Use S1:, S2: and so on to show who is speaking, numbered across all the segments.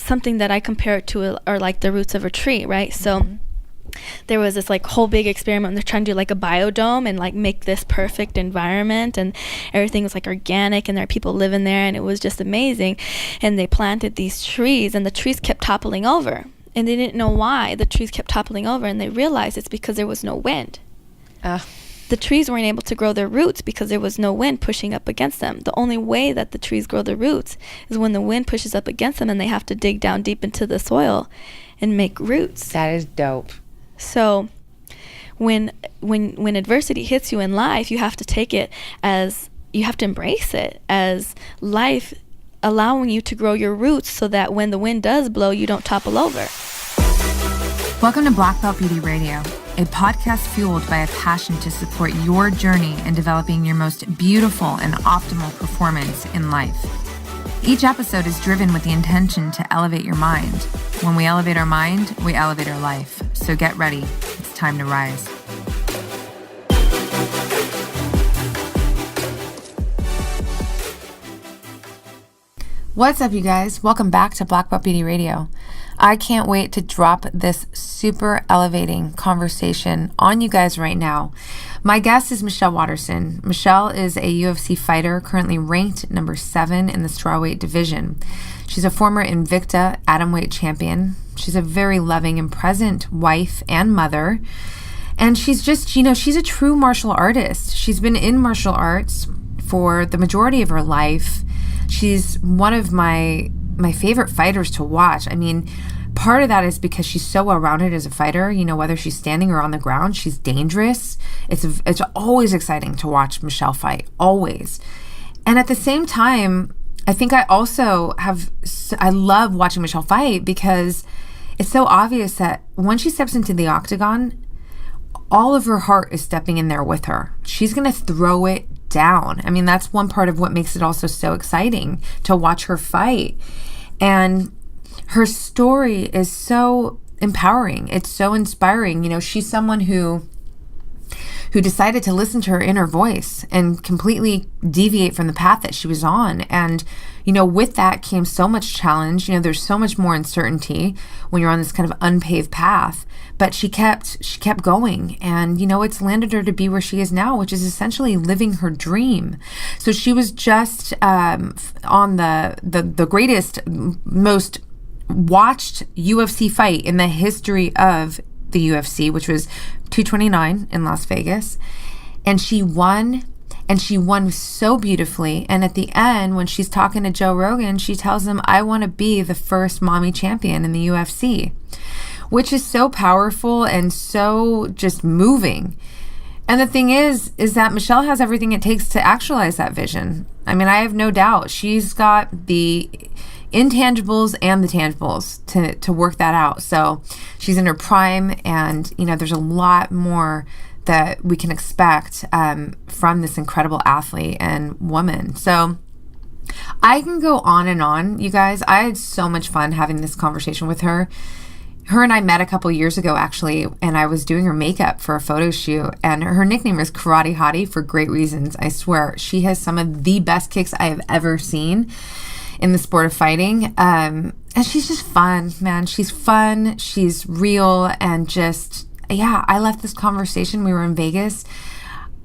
S1: something that I compare it to are like the roots of a tree, right? So there was this like whole big experiment. They're trying to do like a biodome and like make this perfect environment, and everything was like organic, and there are people living there, and it was just amazing. And they planted these trees, and the trees kept toppling over, and they didn't know why the trees kept toppling over, and they realized it's because there was no wind. The trees weren't able to grow their roots because there was no wind pushing up against them. The only way that the trees grow their roots is when the wind pushes up against them and they have to dig down deep into the soil and make roots.
S2: That is dope.
S1: So when adversity hits you in life, you have to take it as, you have to embrace it as life allowing you to grow your roots so that when the wind does blow, you don't topple over.
S3: Welcome to Black Belt Beauty Radio, a podcast fueled by a passion to support your journey in developing your most beautiful and optimal performance in life. Each episode is driven with the intention to elevate your mind. When we elevate our mind, we elevate our life. So get ready. It's time to rise. What's up, you guys? Welcome back to Black Belt Beauty Radio. I can't wait to drop this super elevating conversation on you guys right now. My guest is Michelle Waterson. Michelle is a UFC fighter currently ranked number 7 in the Strawweight division. She's a former Invicta atomweight champion. She's a very loving and present wife and mother. And she's just, she's a true martial artist. She's been in martial arts for the majority of her life. She's one of my favorite fighters to watch. I mean, part of that is because she's so well-rounded as a fighter. Whether she's standing or on the ground, she's dangerous. It's always exciting to watch Michelle fight, always. And at the same time, I think I love watching Michelle fight because it's so obvious that when she steps into the octagon, all of her heart is stepping in there with her. She's going to throw it down. I mean, that's one part of what makes it also so exciting to watch her fight. And her story is so empowering. It's so inspiring. She's someone who decided to listen to her inner voice and completely deviate from the path that she was on. And, with that came so much challenge. There's so much more uncertainty when you're on this kind of unpaved path. But she kept going, and it's landed her to be where she is now, which is essentially living her dream. So she was just on the greatest, most watched UFC fight in the history of the UFC, which was 229 in Las Vegas, and she won. And she won so beautifully. And at the end, when she's talking to Joe Rogan, she tells him, "I want to be the first mommy champion in the UFC," which is so powerful and so just moving. And the thing is that Michelle has everything it takes to actualize that vision. I mean, I have no doubt she's got the intangibles and the tangibles to work that out. So she's in her prime, and there's a lot more that we can expect from this incredible athlete and woman. So I can go on and on, you guys. I had so much fun having this conversation with her. Her and I met a couple years ago, actually, and I was doing her makeup for a photo shoot, and her nickname was Karate Hottie for great reasons. I swear, she has some of the best kicks I have ever seen in the sport of fighting. And she's just fun, man. She's fun, she's real, and just, yeah, I left this conversation, we were in Vegas,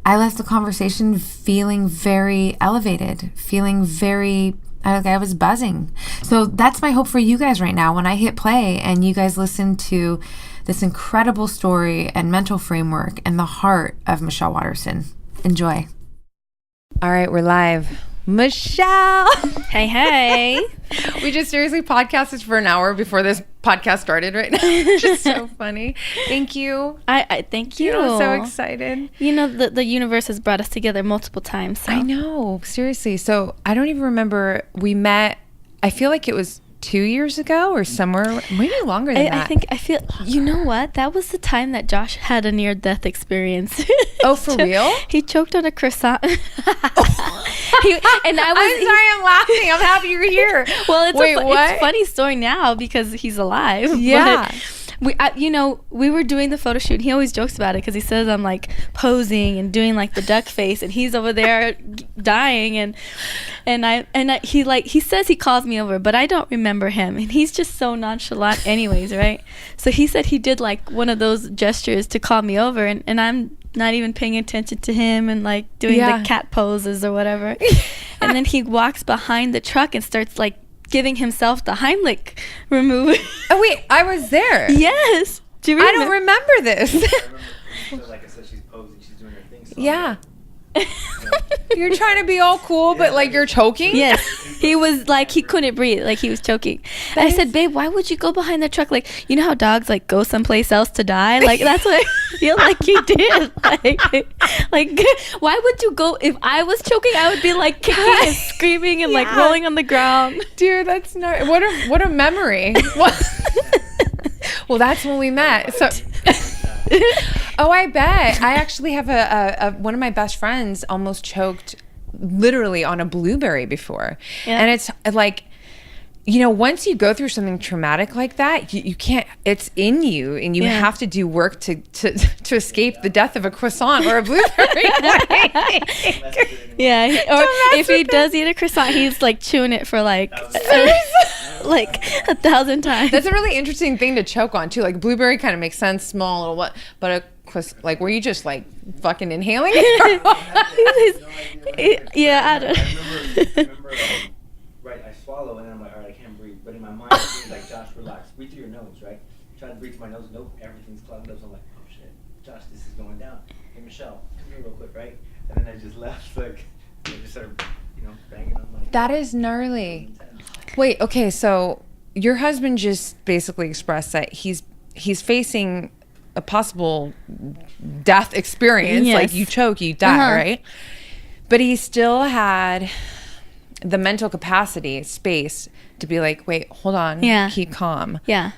S3: I left the conversation feeling very elevated, feeling very, I was buzzing. So that's my hope for you guys right now when I hit play and you guys listen to this incredible story and mental framework and the heart of Michelle Waterson. Enjoy.
S2: All right, we're live. Michelle!
S1: Hey.
S2: We just seriously podcasted for an hour before this podcast started right now, which is so funny. Thank you.
S1: I thank you.
S2: I'm so excited.
S1: The universe has brought us together multiple times. So.
S2: I know, seriously. So I don't even remember, we met, I feel like it was 2 years ago or somewhere, maybe longer than that.
S1: I feel, you know what? That was the time that Josh had a near-death experience.
S2: Oh, for real?
S1: He choked on a croissant.
S2: I'm sorry, I'm laughing. I'm happy you're here.
S1: Well, it's
S2: Wait,
S1: it's a funny story now because he's alive.
S2: Yeah.
S1: we were doing the photo shoot. He always jokes about it because he says I'm like posing and doing like the duck face, and he's over there dying, he says he calls me over, but I don't remember him, and he's just so nonchalant anyways, right? So he said he did like one of those gestures to call me over, and I'm not even paying attention to him and like doing the cat poses or whatever. And then he walks behind the truck and starts like giving himself the Heimlich remover.
S2: Oh wait, I was there.
S1: Yes. Do you remember?
S2: I don't remember this.
S4: I remember, so like I said, she's posing, she's doing her thing. So
S2: Yeah. You're trying to be all cool, but like you're choking?
S1: Yes. He was like, he couldn't breathe, like he was choking. And I said, babe, why would you go behind the truck? Like, you know how dogs like go someplace else to die? Like, that's what I feel like you did. Like, why would you go? If I was choking, I would be like kicking and screaming and like rolling on the ground.
S2: Dude, that's not, what a memory. Well, that's when we met. So oh, I bet. I actually have a one of my best friends almost choked literally on a blueberry before. Yeah. And it's like, once you go through something traumatic like that, you can't, it's in you, and you have to do work to escape the death of a croissant or a blueberry.
S1: Yeah. Or if he does eat a croissant, he's like chewing it for like 1,000 times.
S2: That's a really interesting thing to choke on too. Like blueberry kind of makes sense, small or what, but like were you just like fucking inhaling it?
S1: Yeah, I don't.
S4: I remember right, I swallow and then I'm like, all right, I can't breathe. But in my mind, it's like, Josh, relax. Breathe through your nose, right? Try to breathe through my nose. Nope, everything's clogged up. So I'm like, oh shit, Josh, this is going down. Hey, Michelle, come here real quick, right? And then I just left, like, I just started, banging on my.
S2: That is gnarly. Wait, okay, so your husband just basically expressed that he's facing a possible death experience.
S1: Yes.
S2: Like you choke, you die, right? But he still had the mental capacity, space to be like, wait, hold on, keep calm.
S1: Yeah.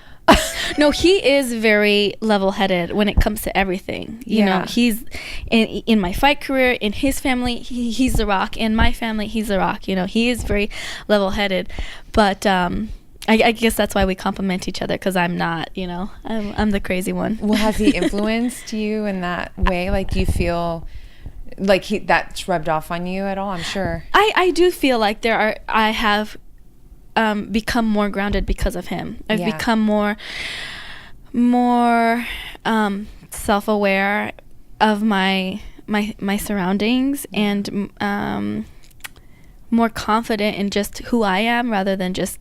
S1: No, he is very level-headed when it comes to everything. You know, he's in my fight career, in his family, he's the rock. In my family, he's the rock. He is very level-headed. But I guess that's why we complement each other, because I'm not. I'm the crazy one.
S2: Well, has he influenced you in that way? Like, do you feel like that's rubbed off on you at all? I'm sure.
S1: I do feel like I have become more grounded because of him. I've become more self-aware of my surroundings, and more confident in just who I am, rather than just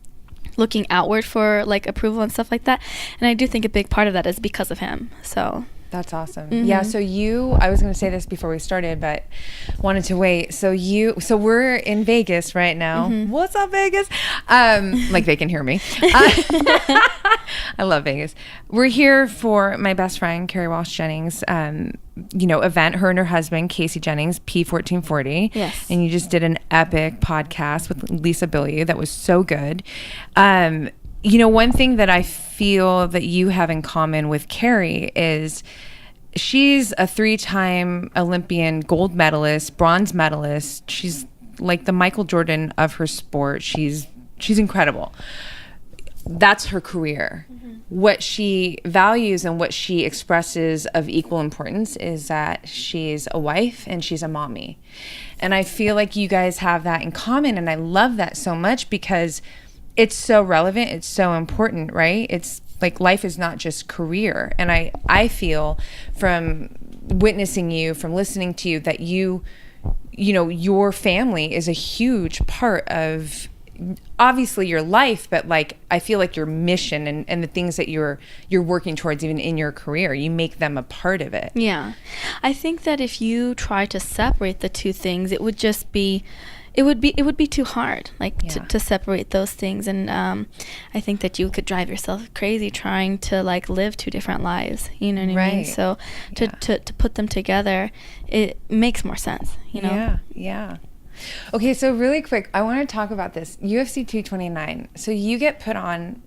S1: looking outward for like approval and stuff like that. And I do think a big part of that is because of him. So
S2: that's awesome. Yeah. So I was going to say this before we started, but wanted to wait. So we're in Vegas right now. What's up, Vegas? Like they can hear me. I love Vegas. We're here for my best friend, Carrie Walsh Jennings, event, her and her husband, Casey Jennings, P1440.
S1: Yes.
S2: And you just did an epic podcast with Lisa Bilyeu that was so good. One thing that I feel that you have in common with Carrie is she's a 3-time Olympian gold medalist, bronze medalist. She's like the Michael Jordan of her sport. She's incredible. That's her career. What she values and what she expresses of equal importance is that she's a wife and she's a mommy. And I feel like you guys have that in common, and I love that so much because it's so relevant, it's so important, right? It's like life is not just career. And I feel from witnessing you, from listening to you, that your family is a huge part of obviously your life, but like I feel like your mission and the things that you're working towards even in your career, you make them a part of it. Yeah.
S1: I think that if you try to separate the two things, it would just be it would be too hard, to separate those things. And I think that you could drive yourself crazy trying to like live two different lives. You know what I mean? So to put them together, it makes more sense.
S2: Yeah. Okay, so really quick, I want to talk about this UFC 229. So you get put on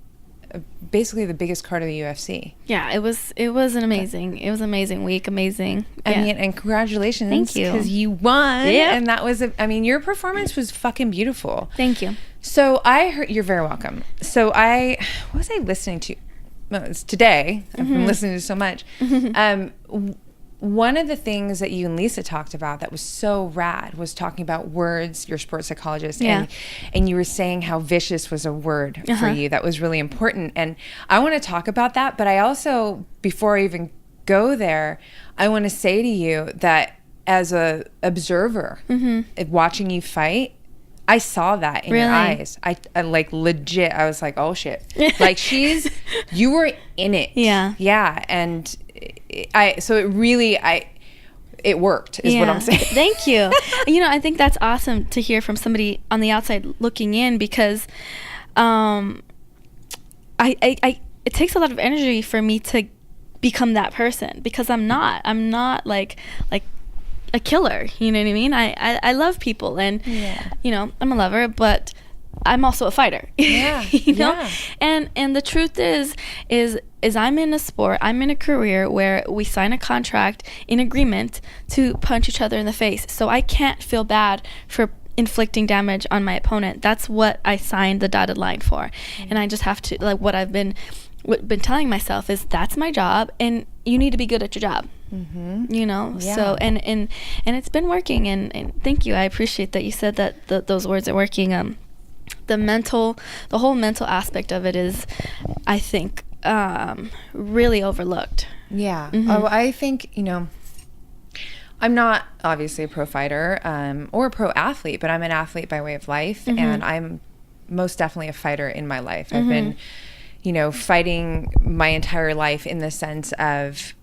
S2: basically the biggest card of the UFC.
S1: Yeah, it was an amazing week, amazing.
S2: I mean, and congratulations.
S1: Thank you.
S2: Because you won.
S1: Yeah.
S2: And that was, your performance was fucking beautiful.
S1: Thank you.
S2: So I heard, you're very welcome. So what was I listening to? it's today. I've been listening to so much. One of the things that you and Lisa talked about that was so rad was talking about words. You're a sports psychologist, and you were saying how vicious was a word for you that was really important. And I want to talk about that, but I also, before I even go there, I want to say to you that as a observer, watching you fight, I saw that in your eyes. I like legit. I was like, oh shit! Like you were in it. Yeah. And so it worked. Is what I'm saying.
S1: Thank you. I think that's awesome to hear from somebody on the outside looking in, because, it takes a lot of energy for me to become that person, because I'm not like a killer, you know what I mean? I love people, and I'm a lover, but I'm also a fighter. You know? And the truth is I'm in a sport, I'm in a career where we sign a contract in agreement to punch each other in the face. So I can't feel bad for inflicting damage on my opponent. That's what I signed the dotted line for. And I just have to, like, what I've been telling myself is that's my job, and you need to be good at your job. So and it's been working, and thank you. I appreciate that you said that those words are working. The whole mental aspect of it is, I think, really overlooked.
S2: I think, I'm not obviously a pro fighter or a pro athlete, but I'm an athlete by way of life, and I'm most definitely a fighter in my life. I've been fighting my entire life in the sense of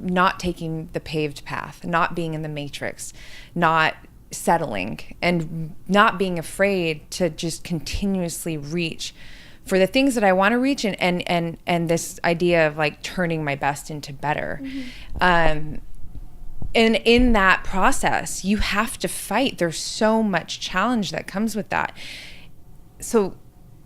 S2: not taking the paved path, not being in the matrix, not settling, and not being afraid to just continuously reach for the things that I want to reach, and this idea of like turning my best into better. And in that process, you have to fight. There's so much challenge that comes with that. So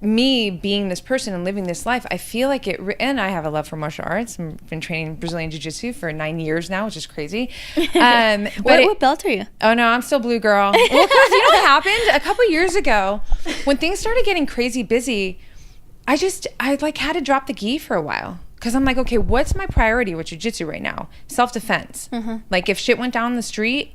S2: me being this person and living this life, I feel like and I have a love for martial arts. I've been training Brazilian Jiu-Jitsu for 9 years now, which is crazy.
S1: What belt are you?
S2: Oh no, I'm still blue, girl. Well, because you know what happened? A couple years ago, when things started getting crazy busy, I had to drop the gi for a while. Because I'm like, okay, what's my priority with Jiu-Jitsu right now? Self-defense. Like, if shit went down the street,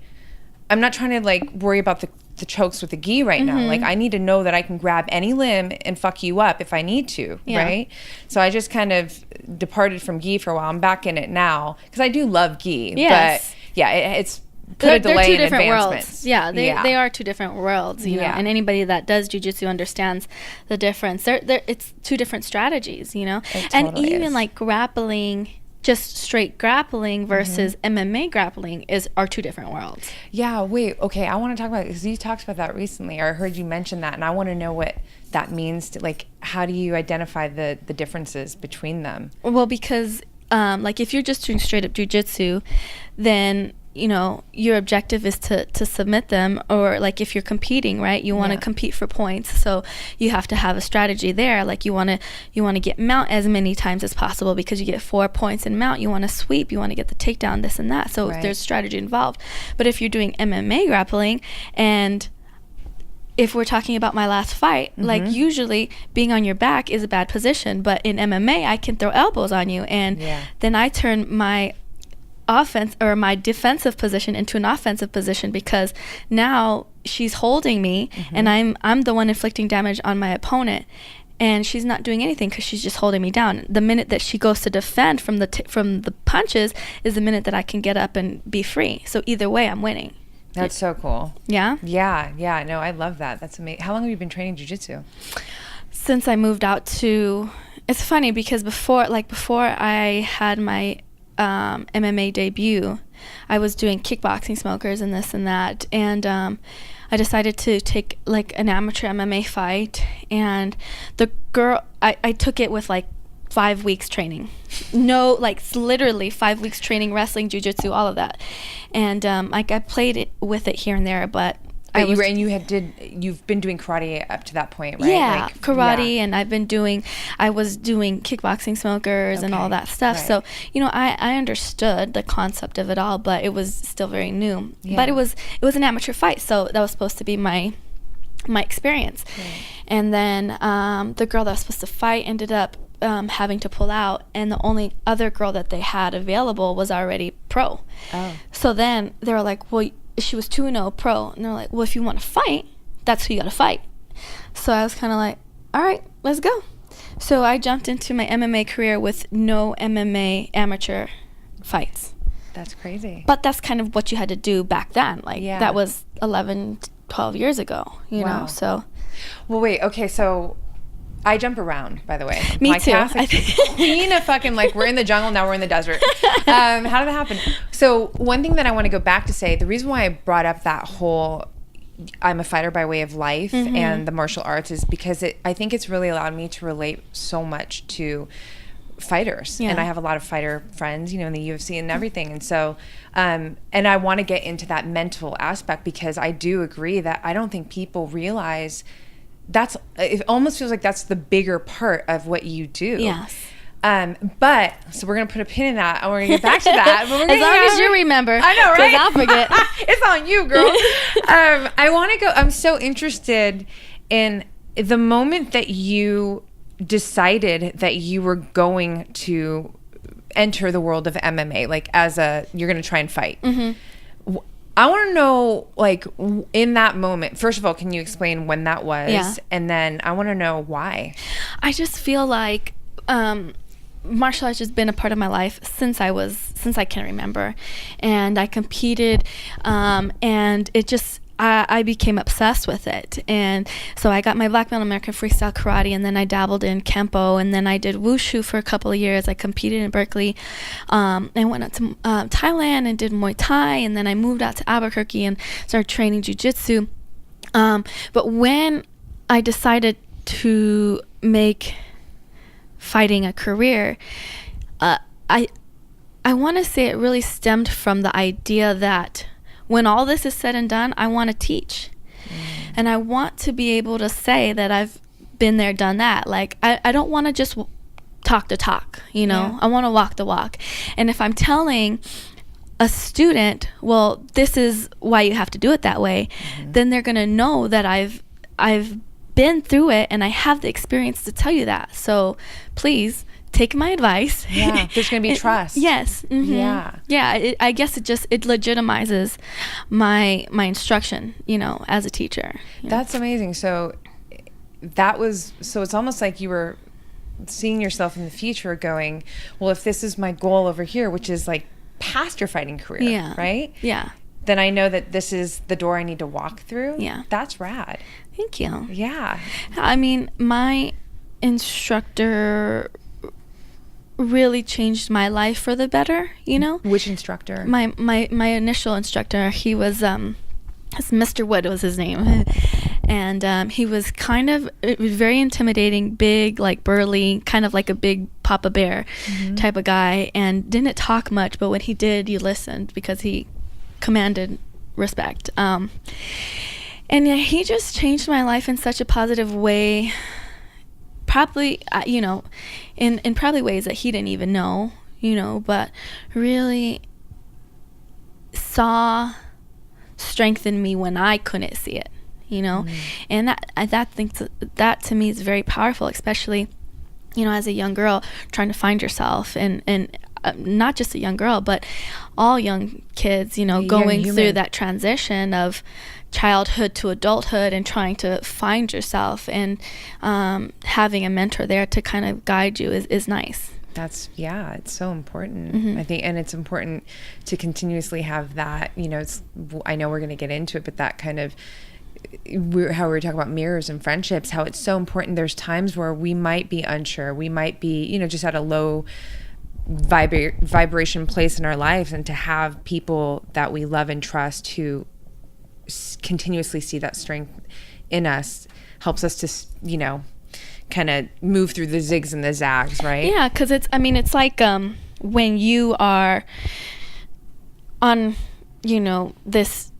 S2: I'm not trying to like worry about the chokes with the gi right now. Like, I need to know that I can grab any limb and fuck you up if I need to, right? So I just kind of departed from gi for a while. I'm back in it now because I do love gi. But yeah, it's put a delay in advancements.
S1: They are two different worlds, you know. And anybody that does jiu-jitsu understands the difference. It's two different strategies, you know. And even like grappling, just straight grappling versus MMA grappling are two different worlds.
S2: Yeah, wait, okay, I want to talk about it because you talked about that recently, or I heard you mention that, and I want to know what that means to, like, how do you identify the differences between them?
S1: Well, because like if you're just doing straight up jiu-jitsu, then you know your objective is to submit them, or like if you're competing, right, you want to compete for points, so you have to have a strategy there. Like you want to get mount as many times as possible because you get 4 points in mount. You want to sweep, you want to get the takedown, this and that, so there's strategy involved. But if you're doing MMA grappling, and if we're talking about my last fight, like usually being on your back is a bad position, but in MMA I can throw elbows on you, and then I turn my offense or my defensive position into an offensive position because now she's holding me and I'm the one inflicting damage on my opponent, and she's not doing anything because she's just holding me down. The minute that she goes to defend from the punches is the minute that I can get up and be free. So either way, I'm winning.
S2: That's so cool.
S1: Yeah?
S2: Yeah. No, I love that. That's amazing. How long have you been training jiu-jitsu?
S1: Since I moved out to... It's funny because before I had my MMA debut, I was doing kickboxing smokers and this and that, and I decided to take like an amateur MMA fight, and the girl, I took it with like 5 weeks training. No, like literally 5 weeks training, wrestling, jiu-jitsu, all of that. And like I played it with it here and there, but you've been doing karate up to that point, right? Yeah, like, karate, and I was doing kickboxing smokers and all that stuff. Right. So, you know, I understood the concept of it all, but it was still very new. Yeah. But it was an amateur fight, so that was supposed to be my experience. Right. And then the girl that was supposed to fight ended up having to pull out, and the only other girl that they had available was already pro. So then they were like, well, she was 2-0 pro, and they're like, well, if you want to fight, that's who you got to fight. So I was kind of like, all right, let's go. So I jumped into my MMA career with no MMA amateur fights.
S2: That's crazy.
S3: But that's kind of what you had to do back then. Like, that was 11, 12 years ago, you know, so.
S2: Well, wait, okay, so I jump around, by the way.
S1: Me too.
S2: Nina fucking, like, we're in the jungle, now we're in the desert. How did that happen? So one thing that I want to go back to say, the reason why I brought up that whole I'm a fighter by way of life and the martial arts is because I think it's really allowed me to relate so much to fighters. And I have a lot of fighter friends, you know, in the UFC and everything. And so, and I want to get into that mental aspect because I do agree that I don't think people realize it almost feels like that's the bigger part of what you do.
S1: Yes.
S2: But so we're gonna put a pin in that, and we're gonna get back to that. But we're
S1: as long as you remember,
S2: I know, right?
S1: I'll forget.
S2: It's on you, girl. I want to go. I'm so interested in the moment that you decided that you were going to enter the world of MMA, like you're gonna try and fight. I want to know, like, in that moment, first of all, can you explain when that was?
S1: Yeah.
S2: And then I want to know why.
S1: I just feel like martial arts has been a part of my life since I can remember. And I competed, and it just, I became obsessed with it. And so I got my black belt in American freestyle karate, and then I dabbled in Kempo, and then I did wushu for a couple of years. I competed in Berkeley. I went out to Thailand and did Muay Thai, and then I moved out to Albuquerque and started training jiu-jitsu. But when I decided to make fighting a career, I want to say it really stemmed from the idea that when all this is said and done, I want to teach. And I want to be able to say that I've been there, done that. Like, I don't want to just talk the talk, you know?
S2: Yeah.
S1: I want to walk the walk. And if I'm telling a student, well, this is why you have to do it that way, then they're going to know that I've been through it and I have the experience to tell you that. So please take my advice.
S2: Yeah, there's going to be trust.
S1: Yes. Yeah. I guess it legitimizes my instruction, you know, as a teacher.
S2: That's amazing. So it's almost like you were seeing yourself in the future going, well, if this is my goal over here, which is like past your fighting career, right?
S1: Yeah.
S2: Then I know that this is the door I need to walk through.
S1: Yeah.
S2: That's rad.
S1: Thank you.
S2: Yeah.
S1: I mean, my instructor really changed my life for the better, you know?
S2: Which instructor?
S1: My initial instructor, he was Mr. Wood was his name. And he was it was very intimidating, big, like burly, kind of like a big Papa Bear type of guy, and didn't talk much, but when he did, you listened because he commanded respect. And yeah, he just changed my life in such a positive way, probably, you know, in probably ways that he didn't even know, you know, but really saw strength in me when I couldn't see it, you know. And that to me is very powerful, especially, you know, as a young girl trying to find yourself, and not just a young girl, but all young kids, you know, going through that transition of childhood to adulthood and trying to find yourself, and having a mentor there to kind of guide you is nice.
S2: It's so important. I think, and it's important to continuously have that, you know, I know we're going to get into it, but that kind of, how we were talking about mirrors and friendships, how it's so important. There's times where we might be unsure, we might be, you know, just at a low vibration place in our lives, and to have people that we love and trust who continuously see that strength in us helps us to, you know, kind of move through the zigs and the zags, right?
S1: Yeah, because it's like when you are on, you know, this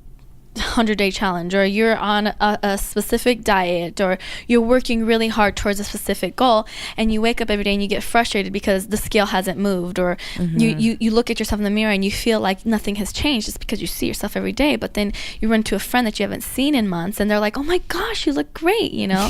S1: 100-day challenge, or you're on a specific diet, or you're working really hard towards a specific goal, and you wake up every day and you get frustrated because the scale hasn't moved, or you look at yourself in the mirror and you feel like nothing has changed just because you see yourself every day. But then you run to a friend that you haven't seen in months, and they're like, oh my gosh, you look great, you know.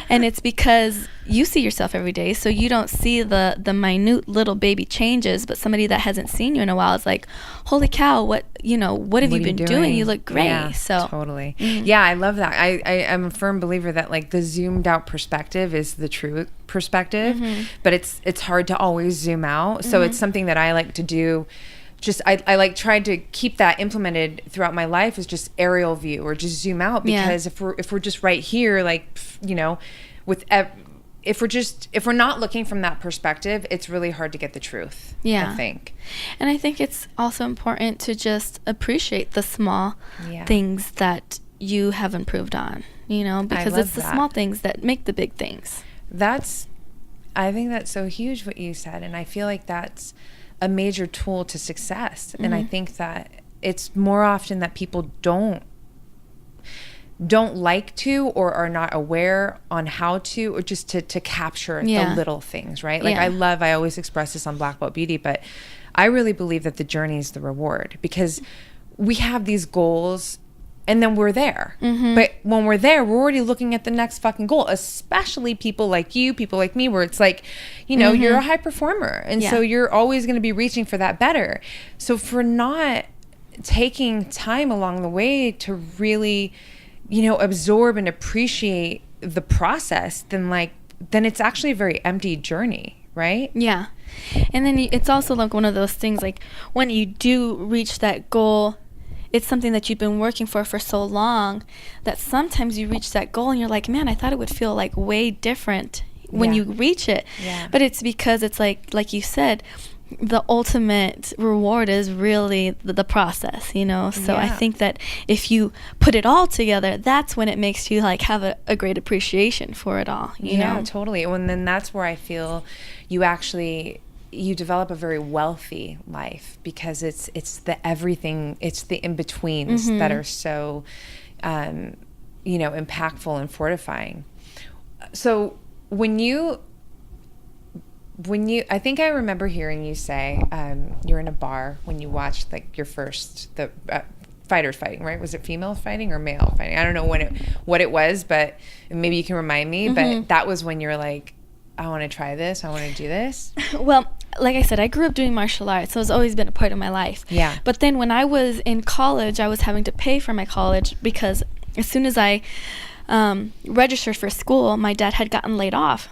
S1: And it's because you see yourself every day, so you don't see the minute little baby changes, but somebody that hasn't seen you in a while is like, holy cow, what have you been doing? You look great.
S2: Yeah,
S1: so
S2: totally. Yeah, I love that. I am a firm believer that like the zoomed out perspective is the true perspective, but it's hard to always zoom out. So it's something that I like to do. Just I like tried to keep that implemented throughout my life, is just aerial view or just zoom out, because if we're just right here, like, you know, if we're not looking from that perspective, it's really hard to get the truth. I think.
S1: And I think it's also important to just appreciate the small things that you have improved on, you know, because it's the small things that make the big things.
S2: I think that's so huge what you said, and I feel like that's a major tool to success. And I think that it's more often that people don't like to, or are not aware on how to, or just to capture the little things, right? Like I always express this on Black Belt Beauty, but I really believe that the journey is the reward, because we have these goals and then we're there. But when we're there, we're already looking at the next fucking goal, especially people like you, people like me, where it's like, you know, you're a high performer. And so you're always going to be reaching for that better. So if we're not taking time along the way to really, you know, absorb and appreciate the process, then it's actually a very empty journey, right?
S1: Yeah. And then it's also like one of those things, like when you do reach that goal, it's something that you've been working for so long that sometimes you reach that goal and you're like, man, I thought it would feel like way different when you reach it. But it's because it's like you said, the ultimate reward is really the process, you know? So I think that if you put it all together, that's when it makes you like have a great appreciation for it all, you know?
S2: Yeah, totally. And then that's where I feel you develop a very wealthy life, because it's the everything, it's the in-betweens that are so, you know, impactful and fortifying. So I think I remember hearing you say, you're in a bar when you watched like your first, the fighters fighting, right? Was it female fighting or male fighting? I don't know what it was, but maybe you can remind me, but that was when you're like, I want to try this. I want to do this.
S1: Well, like I said, I grew up doing martial arts, so it's always been a part of my life.
S2: Yeah.
S1: But then when I was in college, I was having to pay for my college, because as soon as I registered for school, my dad had gotten laid off.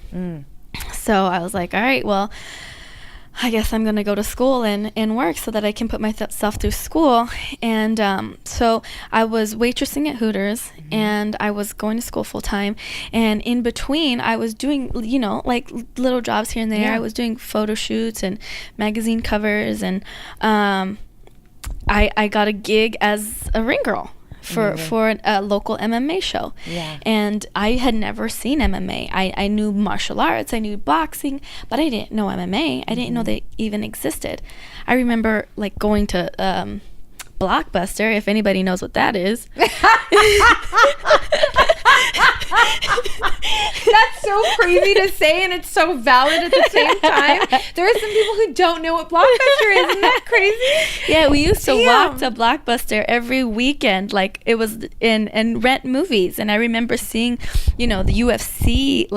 S1: So I was like, all right, well, I guess I'm going to go to school and work so that I can put myself through school. And so I was waitressing at Hooters, and I was going to school full time. And in between, I was doing, you know, like little jobs here and there. I was doing photo shoots and magazine covers. And I got a gig as a ring girl for a local MMA show. And I had never seen MMA. I knew martial arts, I knew boxing, but I didn't know MMA. I didn't know they even existed. I remember like going to Blockbuster, if anybody knows what that is.
S2: That's so crazy to say, and it's so valid at the same time. There are some people who don't know what Blockbuster is. Isn't that crazy?
S1: Yeah, we used to walk to Blockbuster every weekend, like it was and rent movies. And I remember seeing, you know, the UFC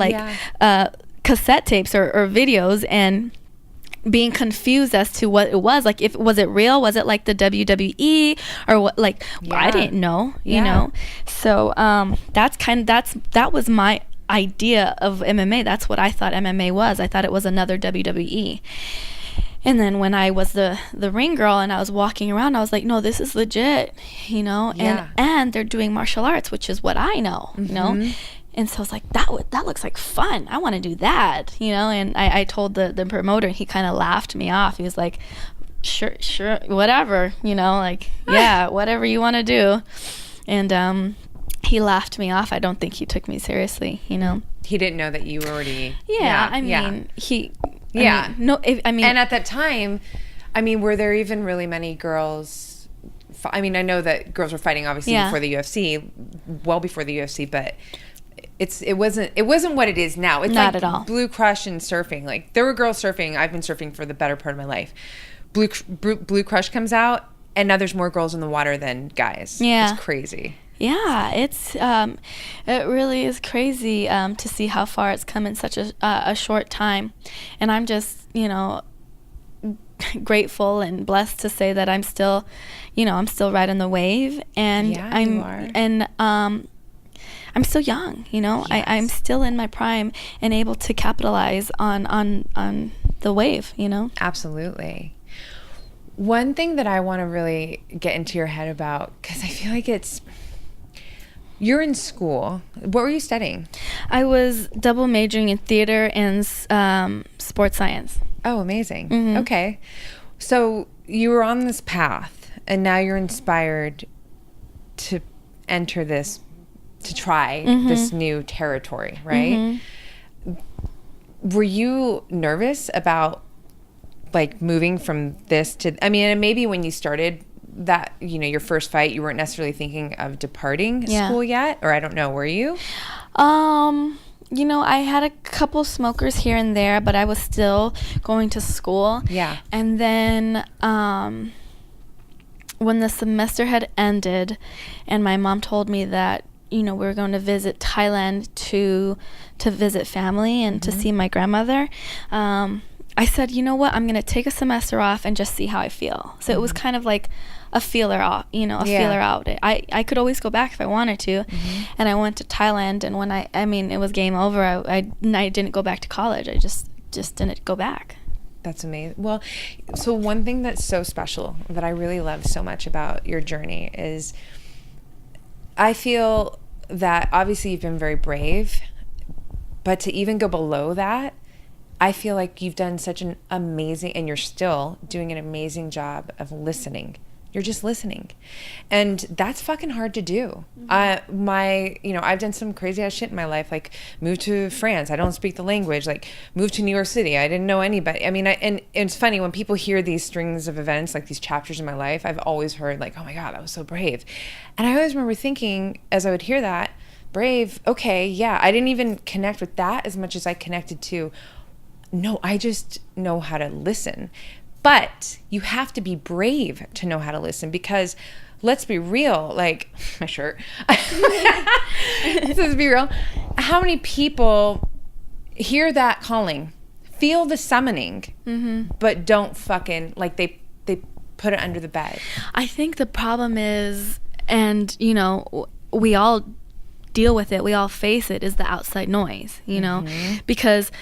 S1: cassette tapes or videos, and being confused as to what it was. Like, was it real? Was it like the WWE or what? Like, I didn't know, you know? So that was my idea of MMA. That's what I thought MMA was. I thought it was another WWE. And then when I was the ring girl and I was walking around, I was like, no, this is legit, you know? And they're doing martial arts, which is what I know, you know? And so I was like, that looks like fun. I want to do that, you know? And I told the promoter, and he kind of laughed me off. He was like, sure, whatever, you know, like, yeah, whatever you want to do. And he laughed me off. I don't think he took me seriously, you know?
S2: He didn't know that you were already...
S1: I mean,
S2: and at that time, I mean, were there even really many girls... I mean, I know that girls were fighting, obviously, before the UFC, well before the UFC, but... It wasn't what it is now. It's
S1: not
S2: like
S1: at all.
S2: Blue Crush and surfing. Like, there were girls surfing. I've been surfing for the better part of my life. Blue Crush comes out, and now there's more girls in the water than guys.
S1: Yeah,
S2: it's crazy.
S1: Yeah, it really is crazy to see how far it's come in such a short time, and I'm just grateful and blessed to say that I'm still riding the wave, and
S2: Yeah, you are.
S1: and I'm still young,
S2: Yes.
S1: I'm still in my prime and able to capitalize on the wave,
S2: Absolutely. One thing that I want to really get into your head about, because I feel like you're in school. What were you studying?
S1: I was double majoring in theater and sports science.
S2: Oh, amazing.
S1: Mhm.
S2: Okay. So you were on this path, and now you're inspired to enter this, to try this new territory, right? Were you nervous about like moving from this to, I mean, and maybe when you started that, your first fight, you weren't necessarily thinking of departing school yet, or I don't know, were you?
S1: I had a couple smokers here and there, but I was still going to school.
S2: Yeah.
S1: And then when the semester had ended and my mom told me that, we were going to visit Thailand to visit family and to see my grandmother, I said, you know what, I'm going to take a semester off and just see how I feel. So it was kind of like a feeler out, feeler out. I could always go back if I wanted to. And I went to Thailand, and when it was game over. I didn't go back to college. I just didn't go back.
S2: That's amazing. Well, so one thing that's so special that I really love so much about your journey is I feel that obviously you've been very brave, but to even go below that, I feel like you've done such an amazing, and you're still doing an amazing job of listening. You're just listening. And that's fucking hard to do. I've done some crazy ass shit in my life, like moved to France. I don't speak the language, like moved to New York City. I didn't know anybody. I mean, and it's funny when people hear these strings of events, like these chapters in my life, I've always heard like, oh my God, that was so brave. And I always remember thinking as I would hear that, brave, okay, yeah. I didn't even connect with that as much as I connected to, no, I just know how to listen. But you have to be brave to know how to listen, because let's be real, like my shirt. Let's be real. How many people hear that calling, feel the summoning, but don't fucking, like they put it under the bed?
S1: I think the problem is, and we all deal with it, we all face it, is the outside noise, because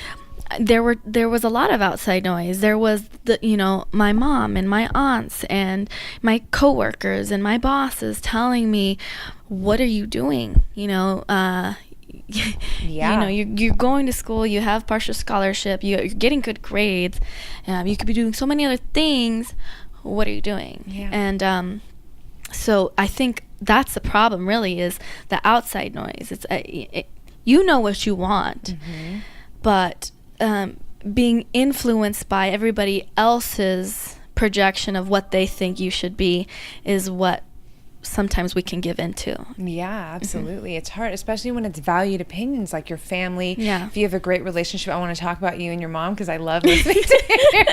S1: there was a lot of outside noise. There was my mom and my aunts and my coworkers and my bosses telling me, what are you doing? Yeah. You're going to school, you have partial scholarship, you're getting good grades, you could be doing so many other things. What are you doing?
S2: Yeah.
S1: And so I think that's the problem, really, is the outside noise. It's you know what you want, but being influenced by everybody else's projection of what they think you should be is what sometimes we can give into.
S2: Yeah, absolutely. It's hard, especially when it's valued opinions, like your family.
S1: Yeah.
S2: If you have a great relationship, I want to talk about you and your mom, because I love listening to her.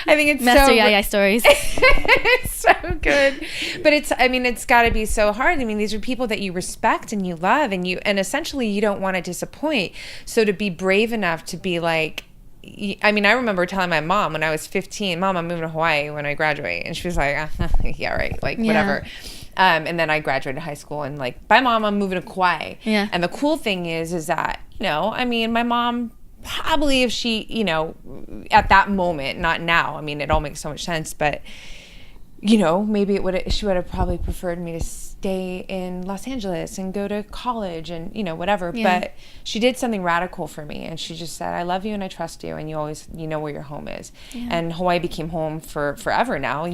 S2: I think it's
S1: Master
S2: so
S1: Yaya stories.
S2: It's so good. But it's got to be so hard. I mean, these are people that you respect and you love, and essentially you don't want to disappoint. So to be brave enough to be like, I remember telling my mom when I was 15, Mom, I'm moving to Hawaii when I graduate. And she was like, yeah, right. Like, whatever. And then I graduated high school and like, bye Mom, I'm moving to Kauai.
S1: Yeah.
S2: And the cool thing is that, my mom probably, if she, at that moment, not now, it all makes so much sense, but maybe she would have probably preferred me to stay in Los Angeles and go to college and, whatever.
S1: Yeah.
S2: But she did something radical for me. And she just said, I love you and I trust you. And you always, know where your home is. Yeah. And Hawaii became home for forever now,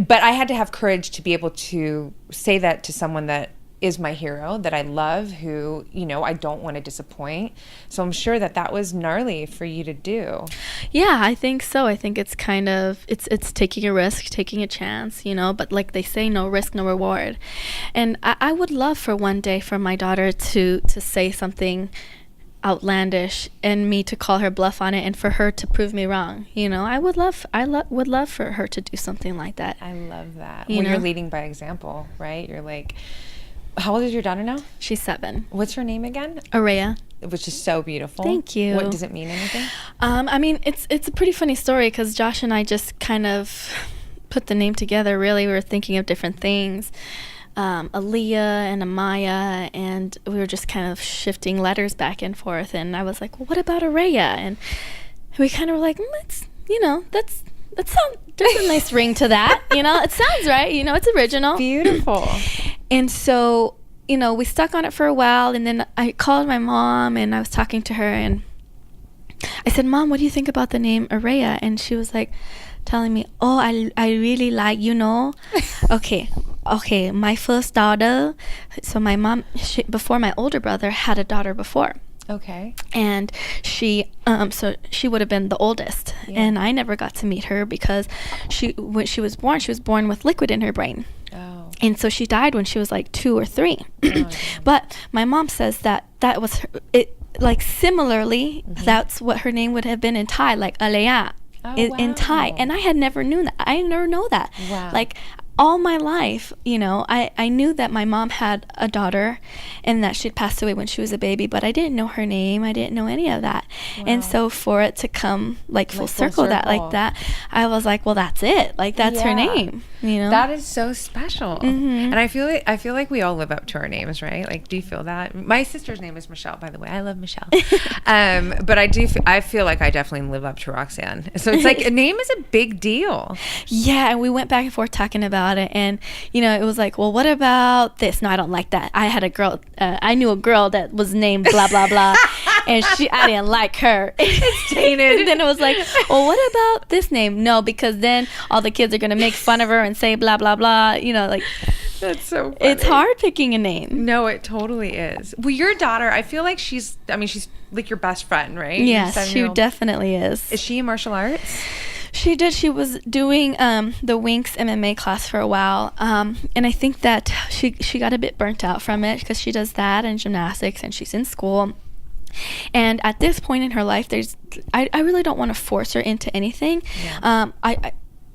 S2: but I had to have courage to be able to say that to someone that is my hero, that I love, who, I don't want to disappoint. So I'm sure that was gnarly for you to do.
S1: Yeah, I think so. I think it's kind of, it's taking a risk, taking a chance, but like they say, no risk, no reward. And I would love for one day for my daughter to say something outlandish and me to call her bluff on it and for her to prove me wrong. You know, I would love for her to do something like that.
S2: I love that.
S1: You know?
S2: You're leading by example, right? You're like, how old is your daughter now?
S1: She's 7.
S2: What's her name again?
S1: Araya.
S2: Which is so beautiful.
S1: Thank you.
S2: What does it mean? Anything?
S1: I mean, it's a pretty funny story because Josh and I just kind of put the name together. Really, we were thinking of different things. Aaliyah and Amaya, and we were just kind of shifting letters back and forth, and I was like, well, what about Araya? And we kind of were like, it's, you know, that sounds, there's a nice ring to that, you know, it sounds right, you know, it's original.
S2: Beautiful.
S1: And so, you know, we stuck on it for a while, and then I called my mom, and I was talking to her, and I said, Mom, what do you think about the name Araya? And she was like, telling me, oh, I really like, you know. Okay, my first daughter, so my mom, before my older brother, had a daughter before.
S2: Okay.
S1: And she would have been the oldest. Yeah. And I never got to meet her because when she was born with liquid in her brain.
S2: Oh.
S1: And so she died when she was like 2 or 3. Oh, but my mom says that was it, like similarly, that's what her name would have been in Thai, like Alea. In Thai, and I had never known that. I never know that.
S2: Wow.
S1: Like all my life, you know, I knew that my mom had a daughter and that she'd passed away when she was a baby, but I didn't know her name. I didn't know any of that. Wow. And so for it to come like full circle that like that, I was like, well, that's it. Like that's her name, you know.
S2: That is so special. Mm-hmm. And I feel like we all live up to our names, right? Like, do you feel that? My sister's name is Michelle, by the way. I love Michelle. But I feel like I definitely live up to Roxanne. So it's like a name is a big deal.
S1: Yeah, and we went back and forth talking about it, and you know, it was like, well, what about this? No, I don't like that. I had a girl, I knew a girl that was named blah blah blah, and I didn't like her.
S2: It's tainted.
S1: And then it was like, well, what about this name? No, because then all the kids are gonna make fun of her and say blah blah blah. You know, like
S2: that's so funny.
S1: It's hard picking a name.
S2: No, it totally is. Well, your daughter, I feel like she's like your best friend, right?
S1: Yes, she definitely is.
S2: Is she in martial arts?
S1: She did. She was doing the Winx MMA class for a while, and I think that she got a bit burnt out from it because she does that and gymnastics, and she's in school. And at this point in her life, I really don't want to force her into anything. Yeah.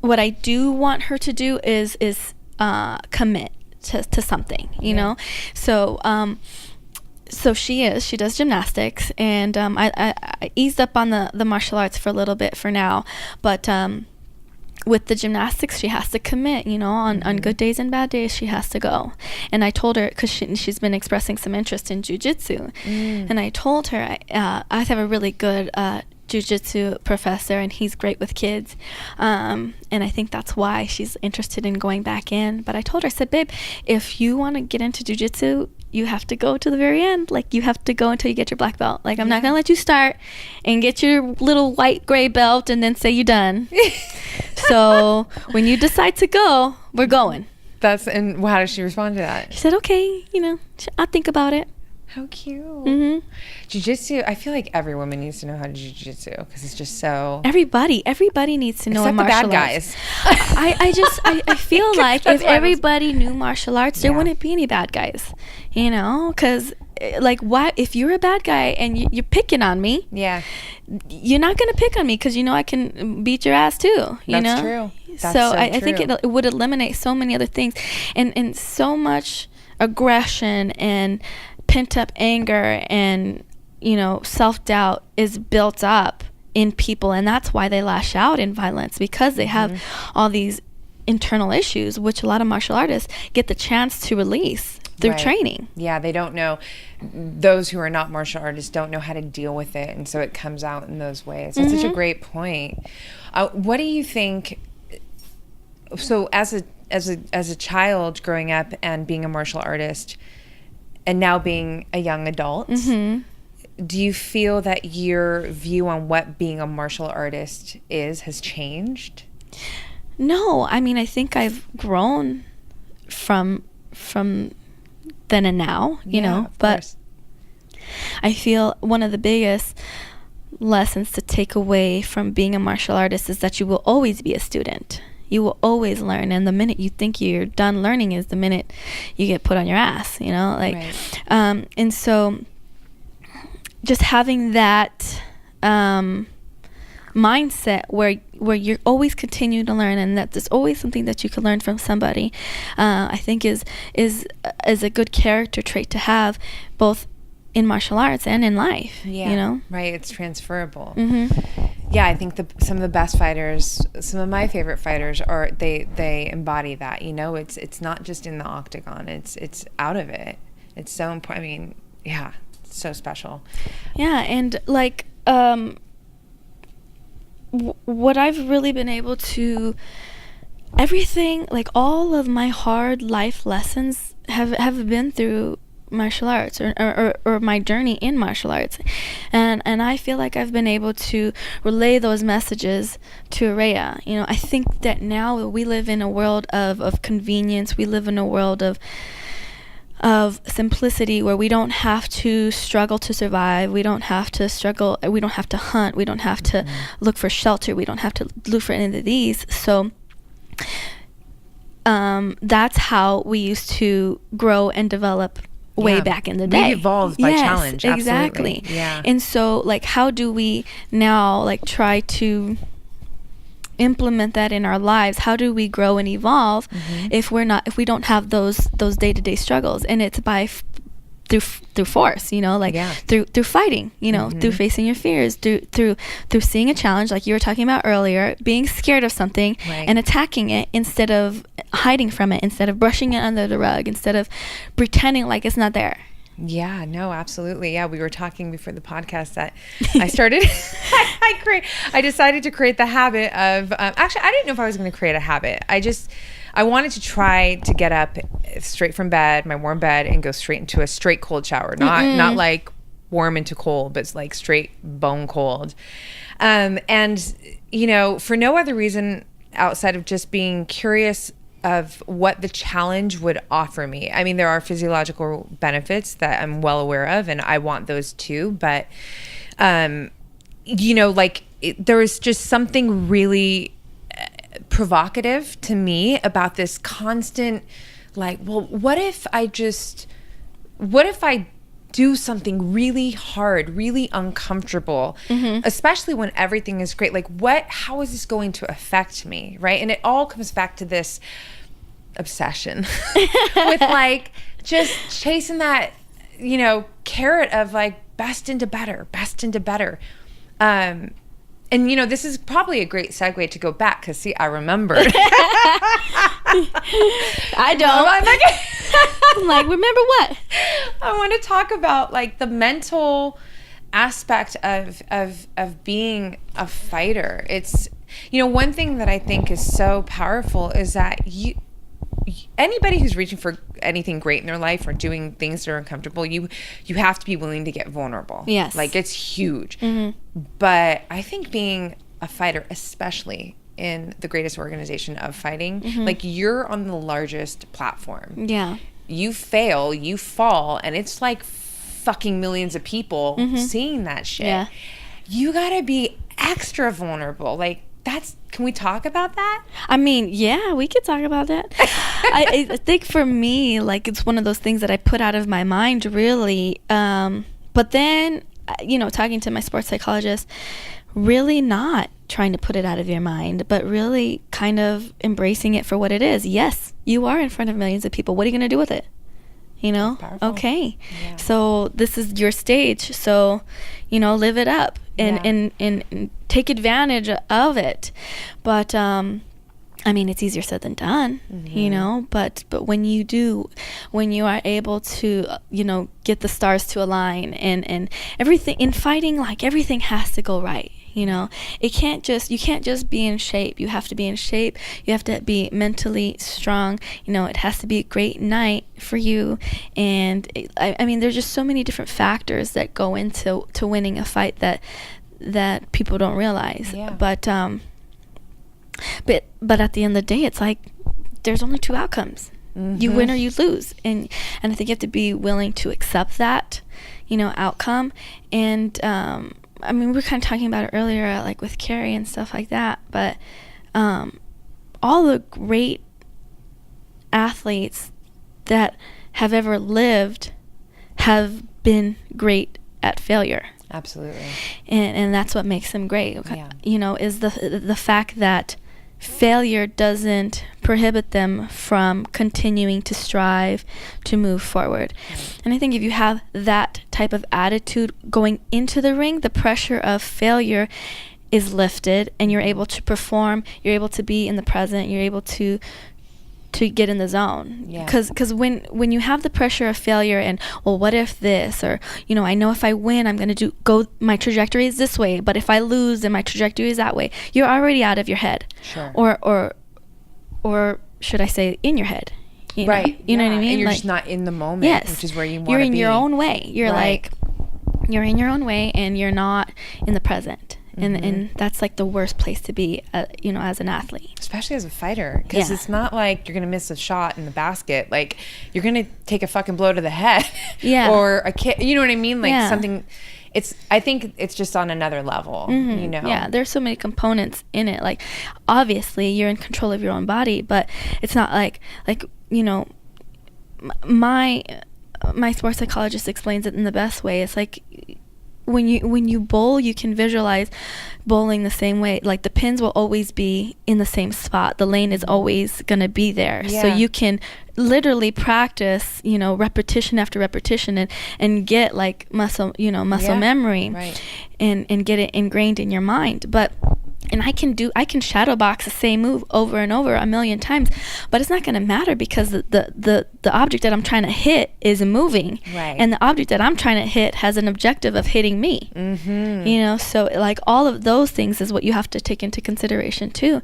S1: What I do want her to do is commit to something, you know. So she does gymnastics, and I eased up on the martial arts for a little bit for now, but with the gymnastics she has to commit, you know, on good days and bad days she has to go. And I told her, because she's been expressing some interest in jiu-jitsu, and I told her I have a really good jiu-jitsu professor, and he's great with kids, and I think that's why she's interested in going back in. But I told her, I said, babe, if you want to get into jiu-jitsu, you have to go to the very end. Like, you have to go until you get your black belt. Like, I'm not gonna let you start and get your little white gray belt and then say you're done. So when you decide to go, we're going.
S2: And how does she respond to that?
S1: She said, okay, you know, I'll think about it.
S2: How cute.
S1: Mm-hmm.
S2: Jiu-jitsu, I feel like every woman needs to know how to jiu-jitsu because it's just so...
S1: Everybody needs to know martial arts.
S2: Except the bad guys.
S1: I feel like if everybody knew martial arts, there wouldn't be any bad guys, you know? Because, like, why, if you're a bad guy and you're picking on me, you're not going to pick on me because you know I can beat your ass too, you know?
S2: That's true. That's
S1: so I think it would eliminate so many other things, and so much aggression and pent-up anger and, you know, self-doubt is built up in people, and that's why they lash out in violence, because they have all these internal issues, which a lot of martial artists get the chance to release through training. Yeah,
S2: they don't know. Those who are not martial artists don't know how to deal with it, and so it comes out in those ways. That's such a great point. What do you think? So, as a child growing up and being a martial artist, and now being a young adult, do you feel that your view on what being a martial artist has changed?
S1: No, I mean, I think I've grown from then and now, you know, but I feel one of the biggest lessons to take away from being a martial artist is that you will always be a student. You will always learn, and the minute you think you're done learning is the minute you get put on your ass, you know, like, and so just having that mindset where you're always continuing to learn, and that there's always something that you can learn from somebody, I think is a good character trait to have, both in martial arts and in life. You know,
S2: right? It's transferable.
S1: Mm-hmm.
S2: Yeah, I think some of the best fighters, some of my favorite fighters, are they embody that. You know, it's not just in the octagon; it's out of it. It's so important. I mean, yeah, it's so special.
S1: Yeah, and like what I've really been able to, everything, like all of my hard life lessons have been through martial arts, or my journey in martial arts, and I feel like I've been able to relay those messages to Araya. You know, I think that now we live in a world of convenience. We live in a world of simplicity, where we don't have to struggle to survive. We don't have to struggle. We don't have to hunt. We don't have to look for shelter. We don't have to look for any of these. So that's how we used to grow and develop way back in the day.
S2: We evolved by challenge.
S1: Exactly.
S2: Absolutely. Yeah.
S1: And so, like, how do we now, like, try to implement that in our lives? How do we grow and evolve if we don't have those day-to-day struggles? And it's by through force, you know, like through fighting, you know, through facing your fears, through seeing a challenge, like you were talking about earlier, being scared of something and attacking it instead of hiding from it, instead of brushing it under the rug, instead of pretending like it's not there.
S2: Yeah, no, absolutely. Yeah, we were talking before the podcast that I started. I decided to create the habit of. Actually, I didn't know if I was going to create a habit. I wanted to try to get up straight from bed, my warm bed, and go straight into a straight cold shower. Not like warm into cold, but like straight bone cold. And you know, for no other reason outside of just being curious of what the challenge would offer me. I mean, there are physiological benefits that I'm well aware of, and I want those too. But, you know, like there was just something really provocative to me about this constant, like, well, what if I do something really hard, really uncomfortable, especially when everything is great? Like, how is this going to affect me, right? And it all comes back to this obsession with like just chasing that, you know, carrot of like best into better. And you know, this is probably a great segue to go back, because see, I remembered.
S1: I don't. I'm like, remember what?
S2: I want to talk about like the mental aspect of being a fighter. It's, you know, one thing that I think is so powerful is that anybody who's reaching for anything great in their life or doing things that are uncomfortable, you have to be willing to get vulnerable.
S1: Yes.
S2: Like, it's huge. But I think being a fighter, especially in the greatest organization of fighting, like, you're on the largest platform.
S1: Yeah. You
S2: fail, you fall, and it's like fucking millions of people seeing that shit.
S1: Yeah.
S2: You gotta be extra vulnerable. Like, can we talk about that?
S1: I mean, yeah, we could talk about that. I think for me, like, it's one of those things that I put out of my mind, really. But then, you know, talking to my sports psychologist, really not trying to put it out of your mind, but really kind of embracing it for what it is. Yes, you are in front of millions of people. What are you going to do with it? You know? Okay. Yeah. So this is your stage. So, you know, live it up and take advantage of it. But, I mean, it's easier said than done, you know, but when you are able to, you know, get the stars to align and everything in fighting, like, everything has to go right. You know, you can't just be in shape. You have to be in shape. You have to be mentally strong. You know, it has to be a great night for you. And I mean, there's just so many different factors that go into winning a fight that people don't realize. Yeah. But at the end of the day, it's like there's only two outcomes. You win or you lose. And I think you have to be willing to accept that, you know, outcome. And I mean, we were kind of talking about it earlier, like with Carrie and stuff like that, but all the great athletes that have ever lived have been great at failure.
S2: Absolutely.
S1: And that's what makes them great.
S2: Yeah.
S1: You know, is the fact that failure doesn't prohibit them from continuing to strive to move forward.
S2: Right.
S1: And I think if you have that type of attitude going into the ring, the pressure of failure is lifted and you're able to perform, you're able to be in the present, you're able to get in the zone.
S2: Yeah.
S1: Because when you have the pressure of failure and, well, what if this, or, you know, I know if I win, I'm going to go, my trajectory is this way, but if I lose, then my trajectory is that way. You're already out of your head.
S2: Sure.
S1: Or should I say in your head? You know?
S2: Right.
S1: You know what I mean?
S2: And you're
S1: like,
S2: just not in the moment,
S1: yes,
S2: which is where you want to be.
S1: You're in your own way. You're
S2: Right.
S1: like, you're in your own way and you're not in the present. And that's like the worst place to be, you know, as an athlete.
S2: Especially as a fighter, because
S1: Yeah.
S2: it's not like you're going to miss a shot in the basket. Like, you're going to take a fucking blow to the head.
S1: Yeah.
S2: Or a kick. You know what I mean? Like,
S1: Yeah.
S2: something. I think it's just on another level, you know?
S1: Yeah, there's so many components in it. Like, obviously, you're in control of your own body, but it's not like you know, my sports psychologist explains it in the best way. It's like, when you bowl, you can visualize bowling the same way. Like, the pins will always be in the same spot. The lane is always going to be there.
S2: Yeah.
S1: So you can literally practice, you know, repetition after repetition and get like muscle
S2: Yeah.
S1: memory.
S2: Right.
S1: And get it ingrained in your mind. And I can shadow box the same move over and over 1,000,000 times, but it's not going to matter because the object that I'm trying to hit is moving,
S2: Right.
S1: and the object that I'm trying to hit has an objective of hitting me.
S2: Mm-hmm.
S1: You know, so like all of those things is what you have to take into consideration too.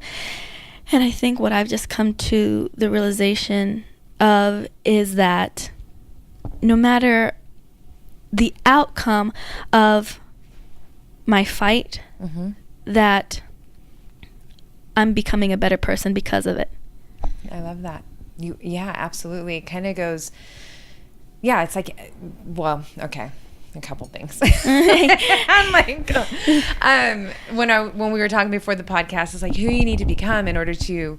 S1: And I think what I've just come to the realization of is that no matter the outcome of my fight,
S2: Mm-hmm.
S1: that I'm becoming a better person because of it.
S2: I love that. Yeah, absolutely. It kind of goes, yeah, it's like, well, okay, a couple things. I'm like, when we were talking before the podcast, it's like who you need to become in order to,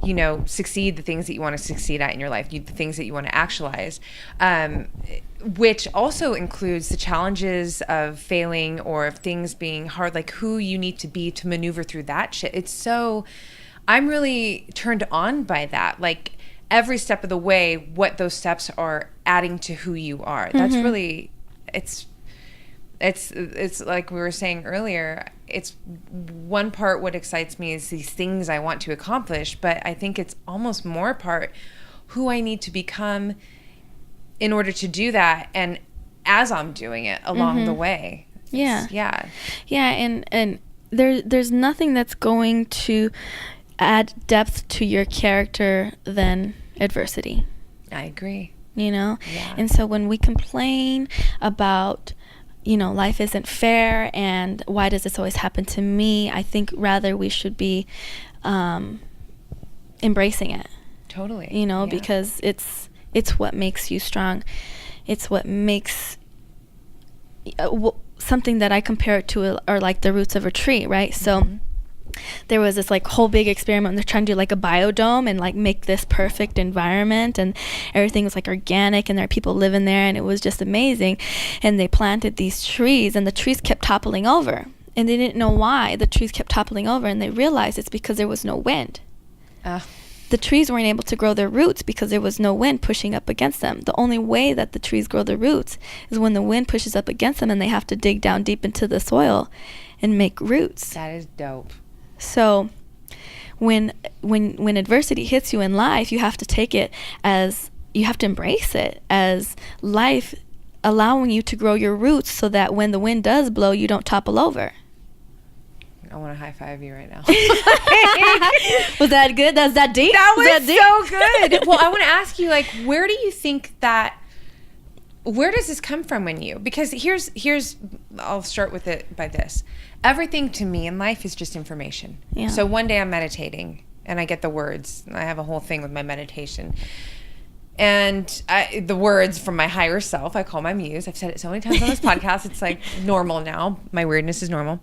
S2: you know, succeed the things that you want to succeed at in your life, the things that you want to actualize, which also includes the challenges of failing or of things being hard, like who you need to be to maneuver through that shit. It's so, I'm really turned on by that. Like every step of the way, what those steps are adding to who you are. That's really, it's like we were saying earlier, it's one part what excites me is these things I want to accomplish, but I think it's almost more part who I need to become in order to do that, and as I'm doing it along the way.
S1: Yeah.
S2: Yeah.
S1: Yeah, and there's nothing that's going to add depth to your character than adversity.
S2: I agree.
S1: You know?
S2: Yeah.
S1: And so when we complain about, you know, life isn't fair and why does this always happen to me, I think rather we should be embracing it.
S2: Totally.
S1: You know,
S2: Yeah.
S1: because it's what makes you strong. It's what makes something that I compare it to are like the roots of a tree, right? So there was this like whole big experiment. They're trying to do like a biodome and like make this perfect environment, and everything was like organic, and there are people living there, and it was just amazing. And they planted these trees, and the trees kept toppling over, and they didn't know why the trees kept toppling over, and they realized it's because there was no wind. The trees weren't able to grow their roots because there was no wind pushing up against them. The only way that the trees grow their roots is when the wind pushes up against them and they have to dig down deep into the soil and make roots.
S2: That is dope.
S1: So when adversity hits you in life, you have to take it as, you have to embrace it as life allowing you to grow your roots so that when the wind does blow, you don't topple over.
S2: I want to high five you right now.
S1: Was that good? That's that deep?
S2: That was
S1: that deep?
S2: so good. Well, I want to ask you, like, where do you think that, where does this come from in you? Because here's, I'll start with it by this. Everything to me in life is just information.
S1: Yeah.
S2: So one day I'm meditating and I get the words. I have a whole thing with my meditation. And the words from my higher self, I call my muse. I've said it so many times on this podcast. It's like normal now. My weirdness is normal.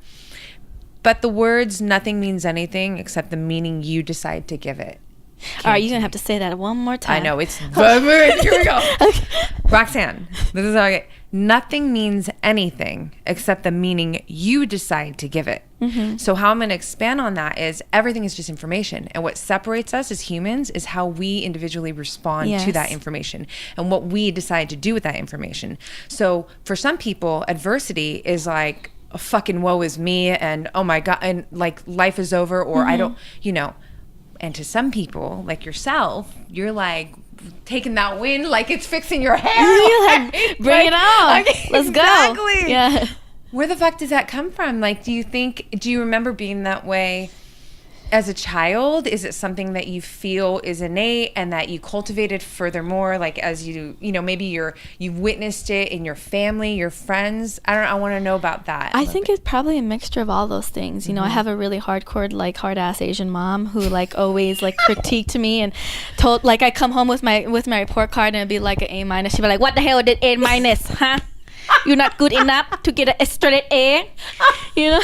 S2: But the words, nothing means anything except the meaning you decide to give it.
S1: All right, you're going to have to say that one more time.
S2: I know, it's... Here we go.
S1: Okay.
S2: Roxanne, this is how I get... nothing means anything except the meaning you decide to give it. So how I'm going to expand on that is everything is just information. And what separates us as humans is how we individually respond to that information and what we decide to do with that information. So for some people, adversity is like, oh, fucking woe is me, and oh my God, and like life is over, or I don't, you know. And to some people, like yourself, you're like taking that win like it's fixing your hair.
S1: Like, bring it on. Let's go. Yeah.
S2: Where the fuck does that come from? Like, do you remember being that way as a child? Is it something that you feel is innate and that you cultivated furthermore, like as you know, maybe you've witnessed it in your family, your friends? I want to know about that.
S1: I think it's probably a mixture of all those things. You know, I have a really hardcore, like hard-ass Asian mom who like always like critiqued me and told, like, I come home with my report card and it'd be like an A-. She'd be like, what the hell did A-, huh? You're not good enough to get a straight A, you know?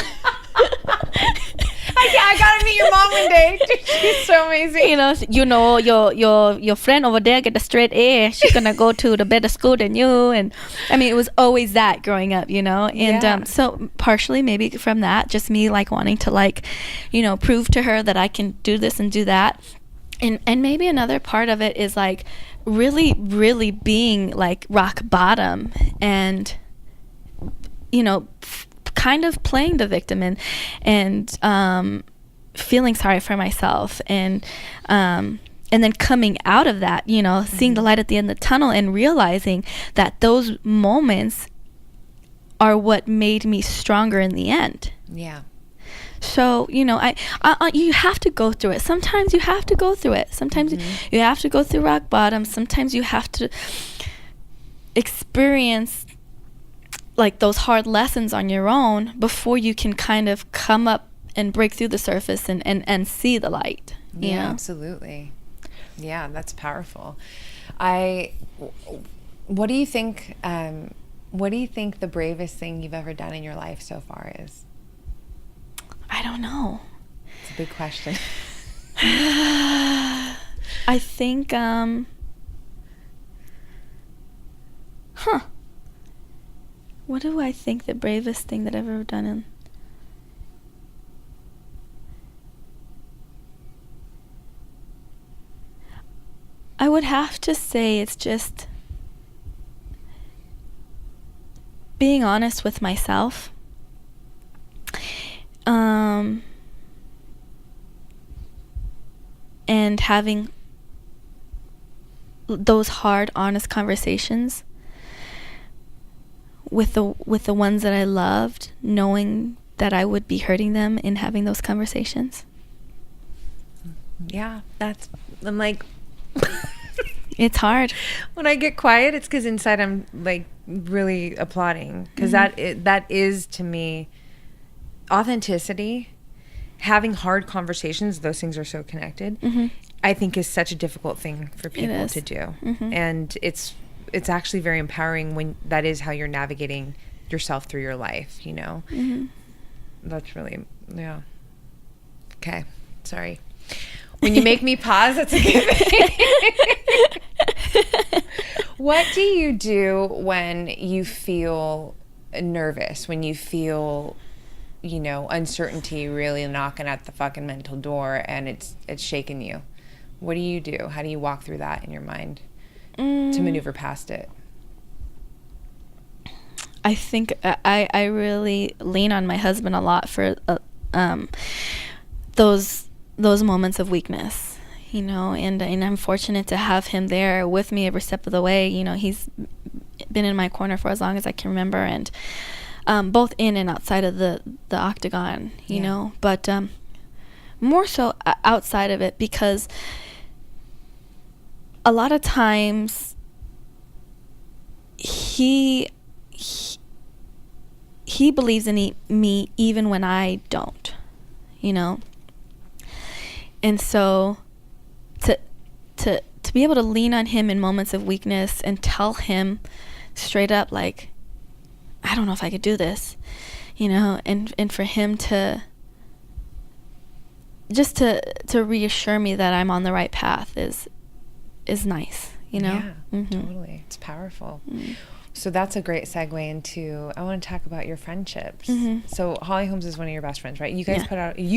S2: I gotta meet your mom one day. She's so amazing.
S1: You know your friend over there get a straight A. She's gonna go to the better school than you. And I mean, it was always that growing up, you know. And so partially maybe from that, just me like wanting to like, you know, prove to her that I can do this and do that. And maybe another part of it is like really, really being like rock bottom and, you know, kind of playing the victim and feeling sorry for myself and then coming out of that, you know, seeing the light at the end of the tunnel and realizing that those moments are what made me stronger in the end.
S2: Yeah.
S1: So, you know, I you have to go through it. Sometimes you have to go through it. Sometimes you have to go through rock bottom. Sometimes you have to experience like those hard lessons on your own before you can kind of come up and break through the surface and see the light. You know?
S2: Absolutely. Yeah, that's powerful. What do you think the bravest thing you've ever done in your life so far is?
S1: I don't know.
S2: It's a big question.
S1: I think, what do I think the bravest thing that I've ever done in? I would have to say it's just being honest with myself. And having those hard, honest conversations with the ones that I loved, knowing that I would be hurting them in having those conversations.
S2: Yeah, I'm like,
S1: it's hard.
S2: When I get quiet, it's because inside I'm like really applauding, because that is to me authenticity. Having hard conversations, those things are so connected. I think is such a difficult thing for people to do, and it's actually very empowering when that is how you're navigating yourself through your life. You know, that's really Okay, sorry. When you make me pause, that's a good thing. What do you do when you feel nervous? When you feel, you know, uncertainty really knocking at the fucking mental door and it's shaking you? What do you do? How do you walk through that in your mind to maneuver past it?
S1: I think I really lean on my husband a lot for those moments of weakness, you know, and I'm fortunate to have him there with me every step of the way. You know, he's been in my corner for as long as I can remember, and both in and outside of the octagon, you know, but more so outside of it, because a lot of times he believes in me even when I don't, you know. And so to be able to lean on him in moments of weakness and tell him straight up, like, I don't know if I could do this, you know, and for him to just to reassure me that I'm on the right path is nice, you know.
S2: Yeah, totally. It's powerful. So that's a great segue into, I want to talk about your friendships.
S1: Mm-hmm.
S2: So Holly Holmes is one of your best friends, right? You guys
S1: Yeah.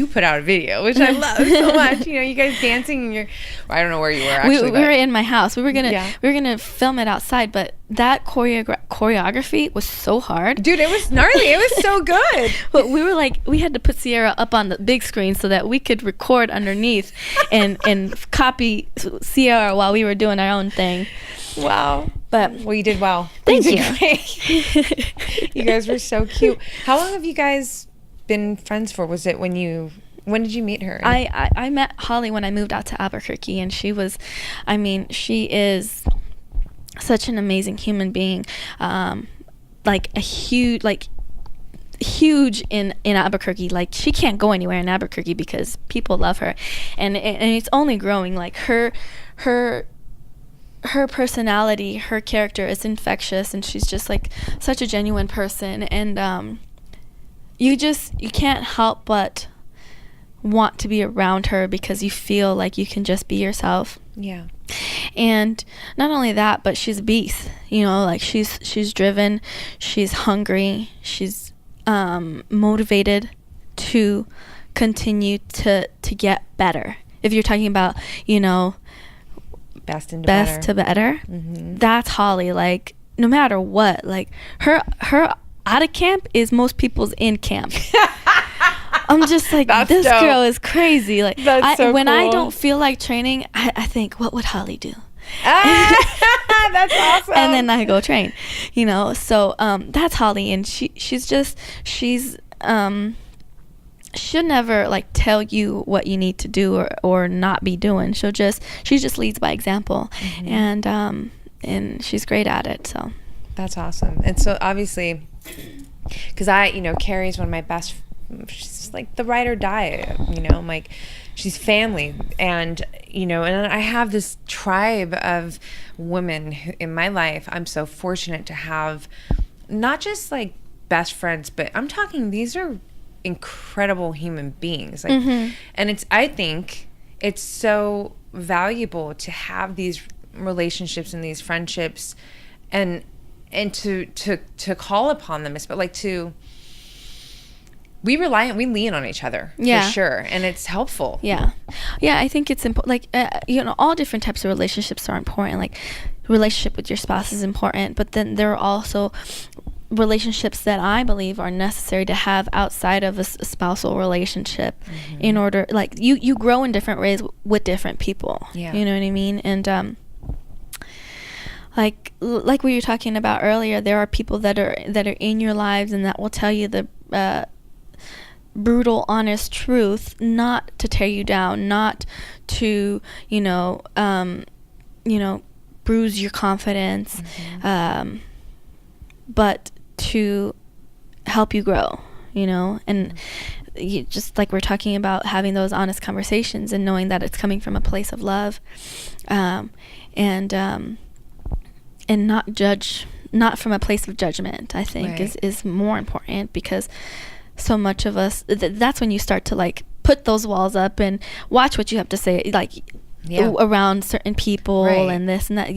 S2: put out a video, which I love so much. You know, you guys dancing and I don't know where you were actually.
S1: We were in my house. We were gonna film it outside, but that choreography was so hard.
S2: Dude, it was gnarly. It was so good.
S1: But we were like, we had to put Sierra up on the big screen so that we could record underneath and copy Sierra while we were doing our own thing.
S2: Wow.
S1: But
S2: well, you did well.
S1: Thank you.
S2: You guys were so cute. How long have you guys been friends for? Was it when did you meet her?
S1: I met Holly when I moved out to Albuquerque, and she is such an amazing human being. Like a huge in Albuquerque. Like, she can't go anywhere in Albuquerque because people love her, and it's only growing. Like, her personality, her character is infectious, and she's just like such a genuine person, and you can't help but want to be around her because you feel like you can just be yourself.
S2: Yeah.
S1: And not only that, but she's a beast. You know, like, she's driven, she's hungry, she's motivated to continue to get better. If you're talking about, you know, best to better,
S2: mm-hmm.
S1: That's Holly. Like, no matter what, like, her out of camp is most people's in camp. I'm just like, this dope. Girl is crazy. Like, when I don't feel like training, I think, what would Holly do?
S2: That's awesome.
S1: And then I go train, you know. So that's Holly, and she'll never like tell you what you need to do or not be doing. She just leads by example, mm-hmm. And she's great at it. So
S2: that's awesome. And so obviously, because Carrie's one of my best. She's like the ride or die. You know, I'm like, she's family, and and I have this tribe of women in my life. I'm so fortunate to have not just like best friends, but I'm talking, these are incredible human beings. Like,
S1: mm-hmm.
S2: and I think it's so valuable to have these relationships and these friendships, and to call upon them, but like we lean on each other, for sure, and it's helpful.
S1: Yeah, I think it's important. Like, all different types of relationships are important. Like, relationship with your spouse is important, but then there are also relationships that I believe are necessary to have outside of a spousal relationship, mm-hmm. in order, like, you grow in different ways with different people.
S2: Yeah.
S1: You know what I mean? And like we were talking about earlier, there are people that are in your lives and that will tell you the brutal, honest truth, not to tear you down, not to bruise your confidence,
S2: mm-hmm.
S1: But to help you grow, and you, just like we're talking about, having those honest conversations and knowing that it's coming from a place of love, and not from a place of judgment, I think,
S2: right.
S1: is more important, because so much of us, that's when you start to like put those walls up and watch what you have to say, like, around certain people, right. And this and that.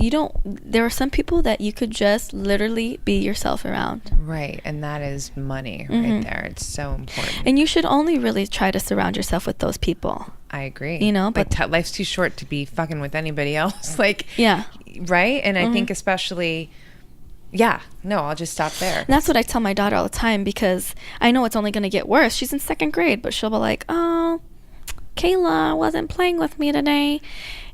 S1: There are some people that you could just literally be yourself around.
S2: Right. And that is money,
S1: mm-hmm.
S2: right there. It's so important.
S1: And you should only really try to surround yourself with those people.
S2: I agree.
S1: But
S2: like, life's too short to be fucking with anybody else. Like,
S1: yeah.
S2: Right. And
S1: mm-hmm.
S2: I think especially, I'll just stop there.
S1: And that's what I tell my daughter all the time, because I know it's only going to get worse. She's in 2nd grade, but she'll be like, oh, Kayla wasn't playing with me today.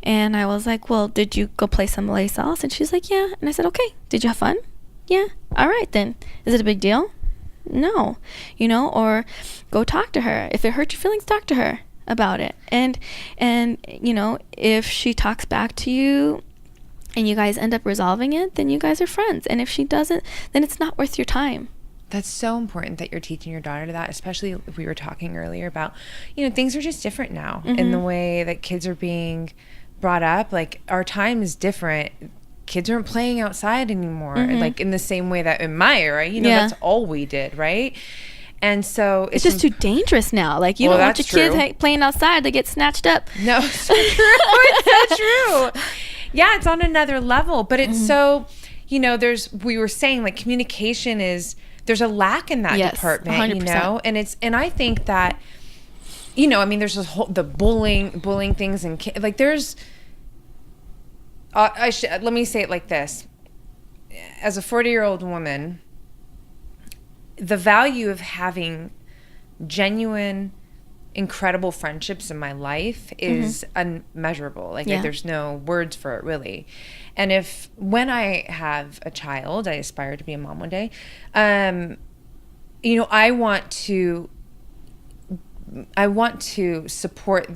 S1: And I was like, well, did you go play someplace else? And she's like, yeah. And I said, okay, did you have fun? Yeah. All right, then. Is it a big deal? No. Or go talk to her. If it hurt your feelings, talk to her about it. And if she talks back to you and you guys end up resolving it, then you guys are friends. And if she doesn't, then it's not worth your time.
S2: That's so important that you're teaching your daughter that, especially if we were talking earlier about, things are just different now, mm-hmm. in the way that kids are being brought up. Like, our time is different. Kids aren't playing outside anymore, mm-hmm. like in the same way that in my era, that's all we did, right? And so
S1: it's just too dangerous now. Like, you don't want your kids playing outside, they get snatched up.
S2: No, it's so true. It's so true. Yeah, it's on another level, but it's mm-hmm. so, we were saying like communication there's a lack in that department,
S1: 100%.
S2: and I think that, there's this whole, the bullying things and like there's, let me say it like this. As a 40-year-old woman, the value of having genuine, incredible friendships in my life is unmeasurable. Like there's no words for it really. And when I have a child, I aspire to be a mom one day. I want to support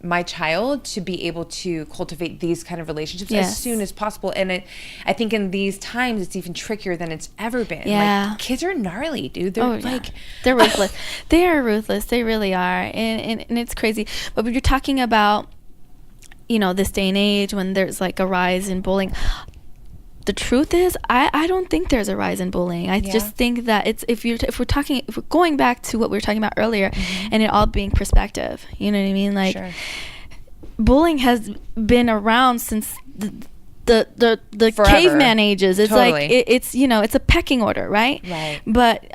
S2: my child to be able to cultivate these kind of relationships as soon as possible. And I think in these times, it's even trickier than it's ever been.
S1: Yeah.
S2: Like, kids are gnarly, dude. They're
S1: they're ruthless. They are ruthless. They really are. And it's crazy. But when you're talking about, this day and age when there's like a rise in bullying, the truth is, I don't think there's a rise in bullying. I just think that it's if we're going back to what we were talking about earlier, and it all being perspective. You know what I mean? Like, bullying has been around since the caveman ages. It's like it's a pecking order, right?
S2: Right.
S1: But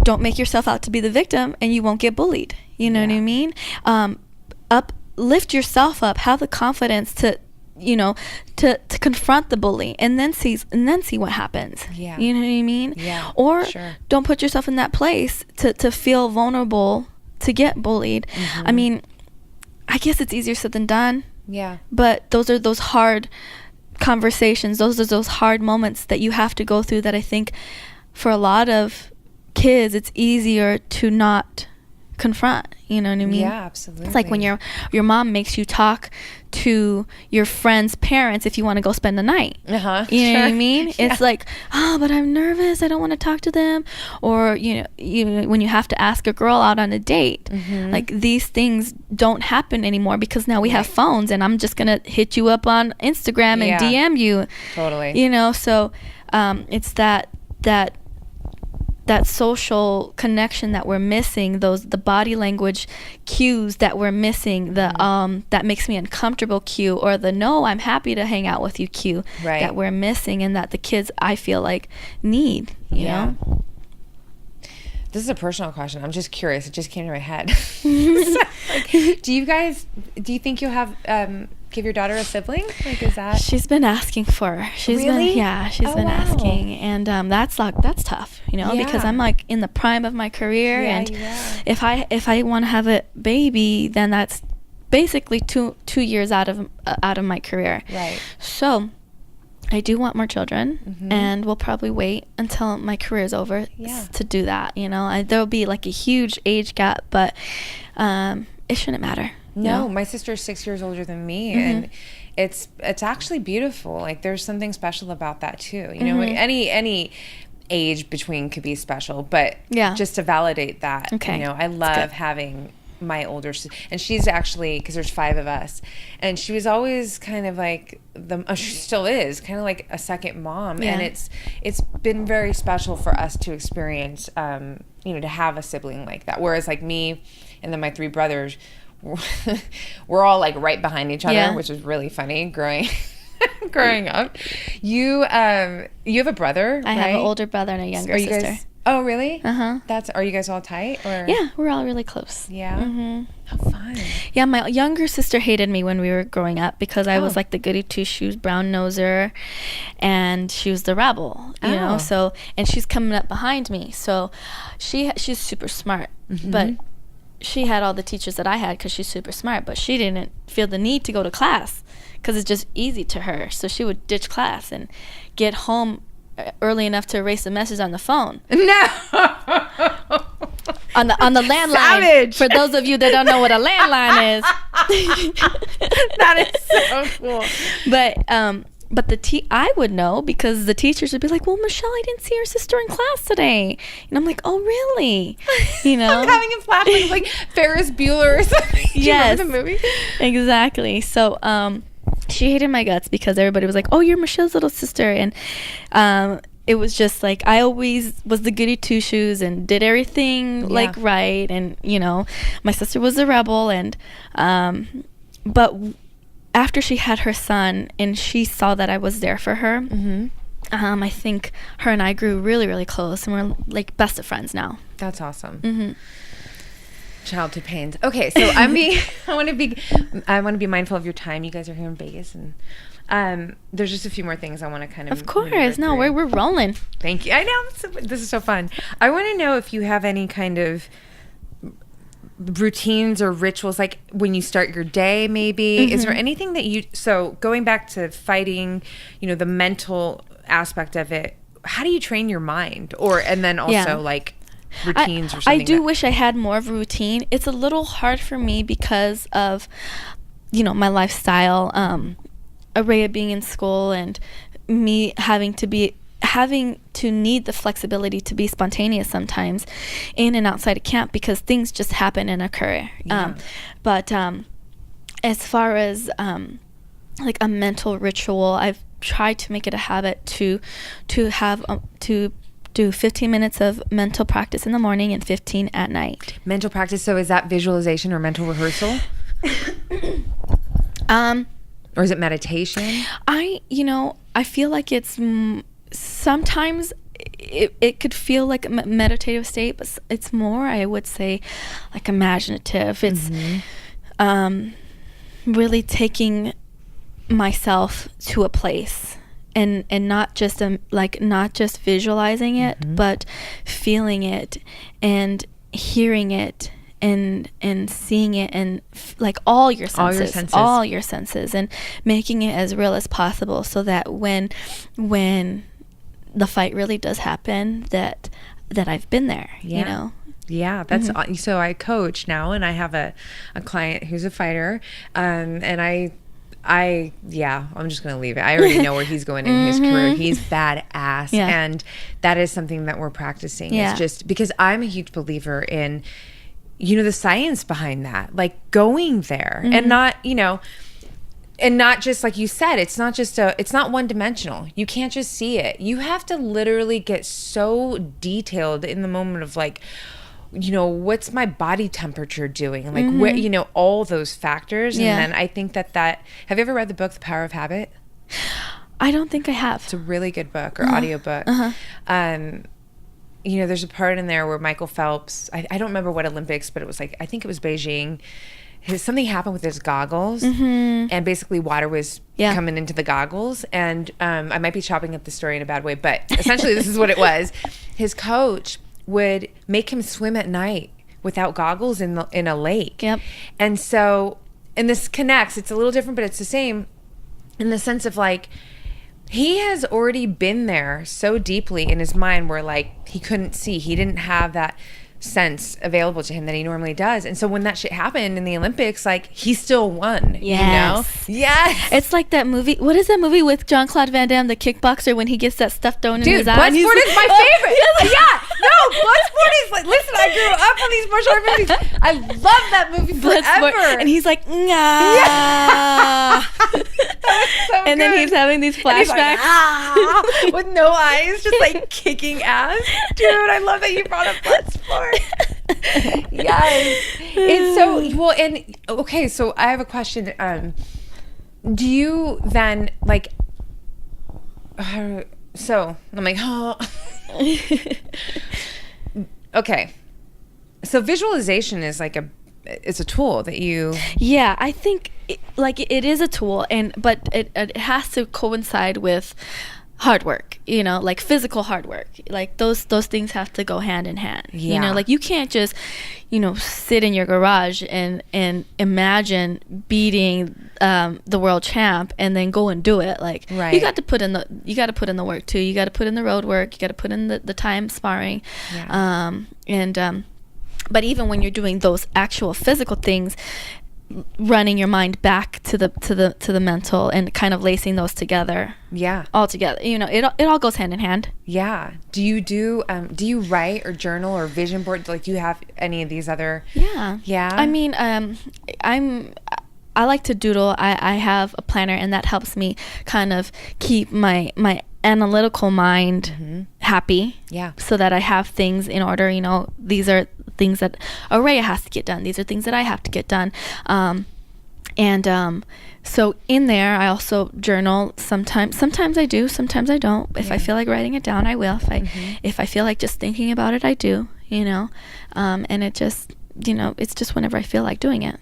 S1: don't make yourself out to be the victim, and you won't get bullied. You know what I mean? Lift yourself up. Have the confidence to confront the bully and then see what happens.
S2: Yeah.
S1: You know what I mean?
S2: Yeah.
S1: Or don't put yourself in that place to feel vulnerable to get bullied. I mean, I guess it's easier said than done.
S2: Yeah.
S1: But those are those hard conversations. Those are those hard moments that you have to go through that I think for a lot of kids, it's easier to not confront. You know what I mean?
S2: Yeah, absolutely.
S1: It's like when your mom makes you talk to your friend's parents if you want to go spend the night. You know what I mean? It's like, but I'm nervous. I don't want to talk to them. Or, when you have to ask a girl out on a date, like these things don't happen anymore because now we have phones and I'm just going to hit you up on Instagram and DM you.
S2: Totally.
S1: So it's that social connection that we're missing, the body language cues that we're missing, that makes me uncomfortable cue, or the no, I'm happy to hang out with you cue that we're missing, and that the kids, I feel like, need, you know?
S2: This is a personal question. I'm just curious. It just came to my head. Do you think you'll have, give your daughter a sibling? Like, is that?
S1: She's been asking for. She's been asking, and that's tough, because I'm like in the prime of my career, and if I want to have a baby, then that's basically two years out of my career.
S2: Right.
S1: So I do want more children, and we'll probably wait until my career is over to do that. There'll be like a huge age gap, but it shouldn't matter.
S2: No, my sister's 6 years older than me, and it's actually beautiful. Like, there's something special about that too. Any age between could be special, but just to validate that, I love having my older sister, and she's actually, because there's 5 of us, and she was always kind of like she still is kind of like a second mom, and it's been very special for us to experience, to have a sibling like that. Whereas like me and then my 3 brothers, we're all like right behind each other, which is really funny growing up. You have a brother,
S1: I have an older brother and a younger sister.
S2: Oh, really? Are you guys all tight? Or?
S1: Yeah, we're all really close.
S2: Yeah. How fun.
S1: Yeah, my younger sister hated me when we were growing up because I was like the goody two shoes, brown noser, and she was the rebel. You know, so, and she's coming up behind me, so she's super smart, but she had all the teachers that I had because she's super smart, but she didn't feel the need to go to class because it's just easy to her. So she would ditch class and get home early enough to erase the message on the phone.
S2: No.
S1: on the landline.
S2: Savage.
S1: For those of you that don't know what a landline is.
S2: That is so cool.
S1: But I would know because the teachers would be like, well, Michelle, I didn't see your sister in class today. And I'm like, oh, really? I'm
S2: having a flashback like Ferris Bueller or something.
S1: Yes.
S2: Do you remember the movie?
S1: Exactly. So she hated my guts because everybody was like, oh, you're Michelle's little sister. And it was just like I always was the goody two shoes and did everything like right. And, my sister was a rebel. And but after she had her son and she saw that I was there for her, I think her and I grew really, really close, and we're like best of friends now.
S2: That's awesome.
S1: Mm-hmm.
S2: Childhood pains. Okay, so I want to be mindful of your time. You guys are here in Vegas, and there's just a few more things I want to kind of.
S1: Of course, no, we're rolling.
S2: Thank you. I know this is so fun. I want to know if you have any kind of routines or rituals, like when you start your day, maybe.
S1: Mm-hmm.
S2: Is there anything that you? So going back to fighting, the mental aspect of it. How do you train your mind, and then also like routines or something?
S1: I do wish I had more of a routine. It's a little hard for me because of, my lifestyle, Araya being in school and me having to need the flexibility to be spontaneous sometimes in and outside of camp because things just happen and occur.
S2: Yeah.
S1: But as far as like a mental ritual, I've tried to make it a habit to have to do 15 minutes of mental practice in the morning and 15 at night.
S2: Mental practice. So is that visualization or mental rehearsal? Or is it meditation?
S1: I feel like it's sometimes it could feel like a meditative state, but it's more, I would say, like imaginative. It's really taking myself to a place and not just not just visualizing it, but feeling it and hearing it and seeing it and like all your senses and making it as real as possible so that when the fight really does happen that I've been there.
S2: Yeah, that's so I coach now, and I have a client who's a fighter, and I'm just going to leave it. I already know where he's going in his career. He's badass.
S1: Yeah.
S2: And that is something that we're practicing.
S1: Yeah.
S2: It's just because I'm a huge believer in, the science behind that, like going there and not, and not just like you said, it's not one dimensional. You can't just see it. You have to literally get so detailed in the moment of like, what's my body temperature doing? Like, where, all those factors.
S1: Yeah.
S2: And then I think that have you ever read the book, The Power of Habit?
S1: I don't think I have.
S2: It's a really good book or audiobook. There's a part in there where Michael Phelps, I don't remember what Olympics, but it was like, I think it was Beijing. Something happened with his goggles, and basically water was coming into the goggles. And I might be chopping up the story in a bad way, but essentially this is what it was. His coach would make him swim at night without goggles in a lake.
S1: Yep.
S2: And so, and this connects, it's a little different, but it's the same in the sense of like, he has already been there so deeply in his mind where like he couldn't see, he didn't have that sense available to him that he normally does. And so when that shit happened in the Olympics, like he still won.
S1: Yes.
S2: Yes.
S1: It's like that movie. What is that movie with Jean-Claude Van Damme, the kickboxer, when he gets that stuff thrown in his eyes?
S2: Bloodsport is my favorite. Bloodsport is like, listen, I grew up on these martial art movies. I love that movie forever.
S1: And he's like, nah.
S2: Yeah. So
S1: and then he's having these flashbacks.
S2: With no eyes, just like kicking ass. Dude, I love that you brought up Bloodsport. Yes. It's so well. And okay, so I have a question. Do you then like so I'm like, oh. Okay, so visualization is like it's a tool that you
S1: I think it is a tool, but it has to coincide with hard work, like physical hard work. Like those things have to go hand in hand. Like you can't just sit in your garage and imagine beating the world champ and then go and do it. Like you got to put in the work too. You got to put in the road work, you got to put in the time sparring. But even when you're doing those actual physical things, running your mind back to the mental and kind of lacing those together all together, it all goes hand in hand.
S2: Do you write or journal or vision board? Like, do you have any of these other
S1: I mean, I like to doodle. I have a planner, and that helps me kind of keep my analytical mind happy, so that I have things in order. These are things that Araya has to get done. These are things that I have to get done. And so in there, I also journal sometimes. Sometimes I do, sometimes I don't. If I feel like writing it down, I will. If I feel like just thinking about it, I do, and it just, it's just whenever I feel like doing it.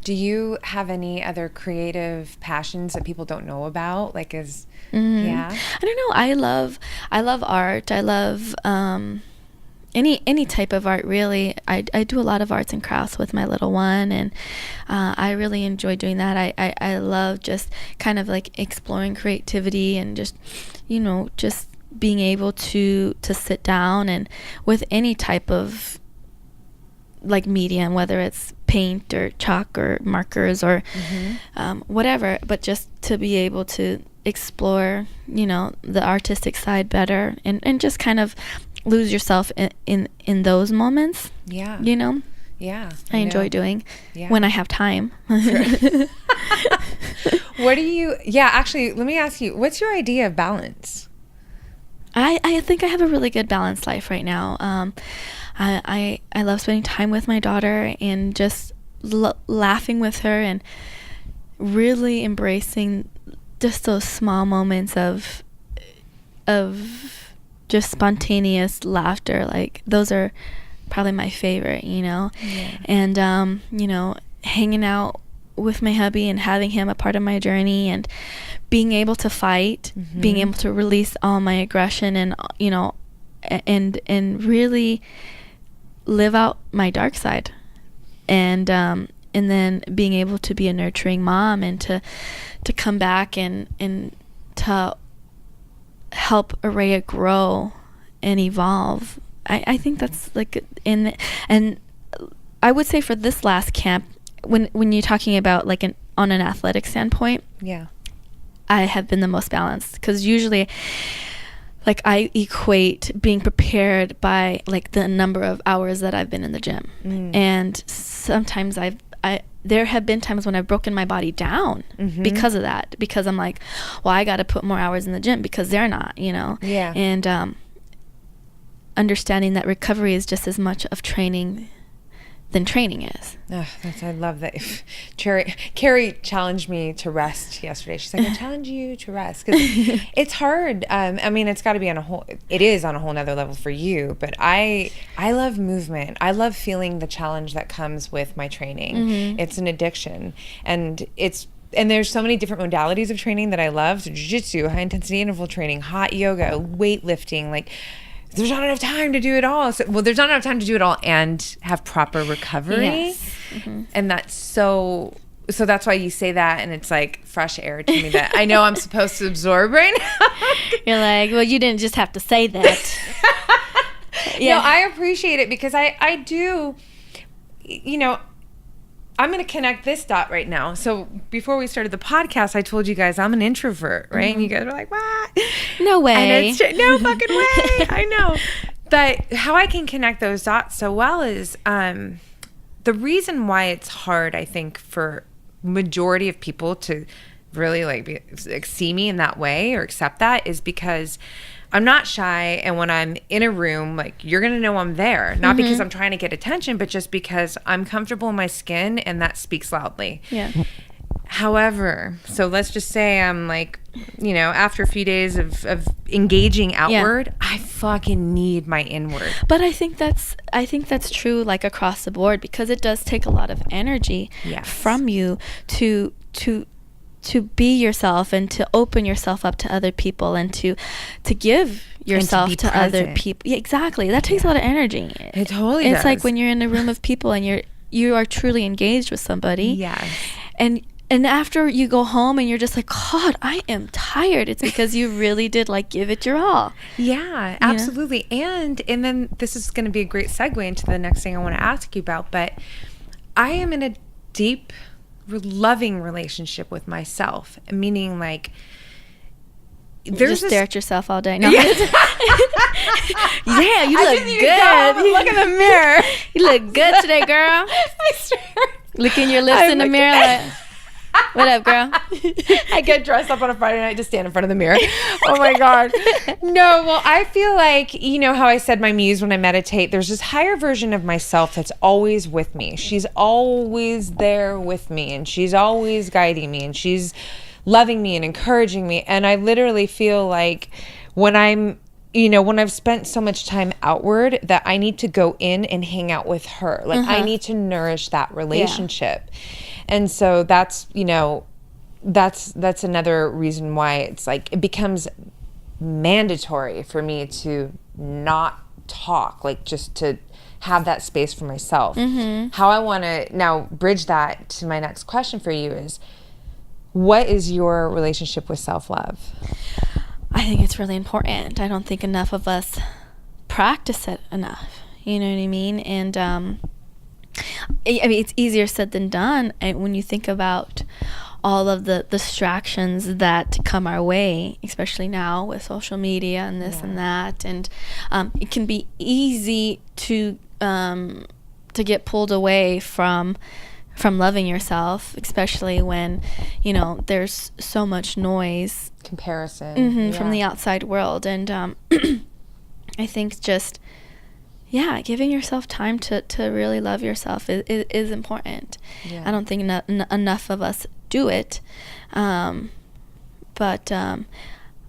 S2: Do you have any other creative passions that people don't know about? Like, yeah?
S1: I don't know. I love art. I love any type of art, really. I do a lot of arts and crafts with my little one, and I really enjoy doing that. I love just kind of like exploring creativity and just, just being able to sit down and with any type of like medium, whether it's paint or chalk or markers or whatever, but just to be able to explore, the artistic side better and just kind of lose yourself in those moments.
S2: Yeah. Yeah.
S1: I enjoy doing when I have time.
S2: Actually, let me ask you, what's your idea of balance?
S1: I think I have a really good balanced life right now. I love spending time with my daughter and just laughing with her and really embracing just those small moments of just spontaneous laughter. Like, those are probably my favorite, and hanging out with my hubby and having him a part of my journey and being able to fight, being able to release all my aggression and and really live out my dark side, and then being able to be a nurturing mom and to come back and to help Araya grow and evolve. I think that's like and I would say for this last camp, when you're talking about like on an athletic standpoint, I have been the most balanced, because usually like I equate being prepared by like the number of hours that I've been in the gym. And sometimes there have been times when I've broken my body down because of that, because I'm like, well, I got to put more hours in the gym because they're not, and understanding that recovery is just as much of training than training is.
S2: I love that. Carrie challenged me to rest yesterday. She's like, I challenge you to rest, because it's hard. I mean, it's got to be it is on a whole nother level for you, but I love movement. I love feeling the challenge that comes with my training. It's an addiction, and there's so many different modalities of training that I love. So jiu-jitsu, high intensity interval training, hot yoga, weightlifting, like, there's not enough time to do it all. There's not enough time to do it all and have proper recovery.
S1: Yes.
S2: And that's so that's why you say that, and it's like fresh air to me that I know I'm supposed to absorb right now.
S1: You're like, well, you didn't just have to say that.
S2: No, I appreciate it, because I do, I'm going to connect this dot right now. So before we started the podcast, I told you guys I'm an introvert, right? And you guys were like, what?
S1: No way.
S2: And no fucking way. I know. But how I can connect those dots so well is the reason why it's hard, I think, for majority of people to really like see me in that way or accept that is because I'm not shy, and when I'm in a room, like, you're gonna know I'm there, not because I'm trying to get attention, but just because I'm comfortable in my skin, and that speaks loudly.
S1: Yeah.
S2: However, so let's just say I'm like, after a few days of engaging outward, I fucking need my inward.
S1: But I think that's true, like, across the board, because it does take a lot of energy from you to be yourself and to open yourself up to other people and to give yourself to other people. Yeah, exactly. That takes a lot of energy.
S2: It totally does.
S1: It's like when you're in a room of people and you are truly engaged with somebody.
S2: Yes.
S1: And after you go home and you're just like, God, I am tired. It's because you really did like give it your all.
S2: Yeah, absolutely. And then this is going to be a great segue into the next thing I want to ask you about, but I am in a deep loving relationship with myself, meaning like
S1: you just stare at yourself all day. No.
S2: Yeah,
S1: you look good.
S2: Look in the mirror.
S1: You look good today, girl.
S2: I swear.
S1: Licking your lips in the mirror. What up, girl?
S2: I get dressed up on a Friday night to stand in front of the mirror. Oh my God. No, well, I feel like, you know how I said my muse when I meditate, there's this higher version of myself that's always with me. She's always there with me, and she's always guiding me, and she's loving me and encouraging me. And I literally feel like when I've spent so much time outward, that I need to go in and hang out with her. Like I need to nourish that relationship. And so that's, that's another reason why it's like, it becomes mandatory for me to not talk, like just to have that space for myself. How I want to now bridge that to my next question for you is, what is your relationship with self-love?
S1: I think it's really important. I don't think enough of us practice it enough. You know what I mean? And it's easier said than done. And when you think about all of the distractions that come our way, especially now with social media and this and that, and it can be easy to get pulled away from loving yourself, especially when there's so much noise,
S2: comparison
S1: from the outside world. And I think just giving yourself time to really love yourself is important. I don't think enough of us do it, but I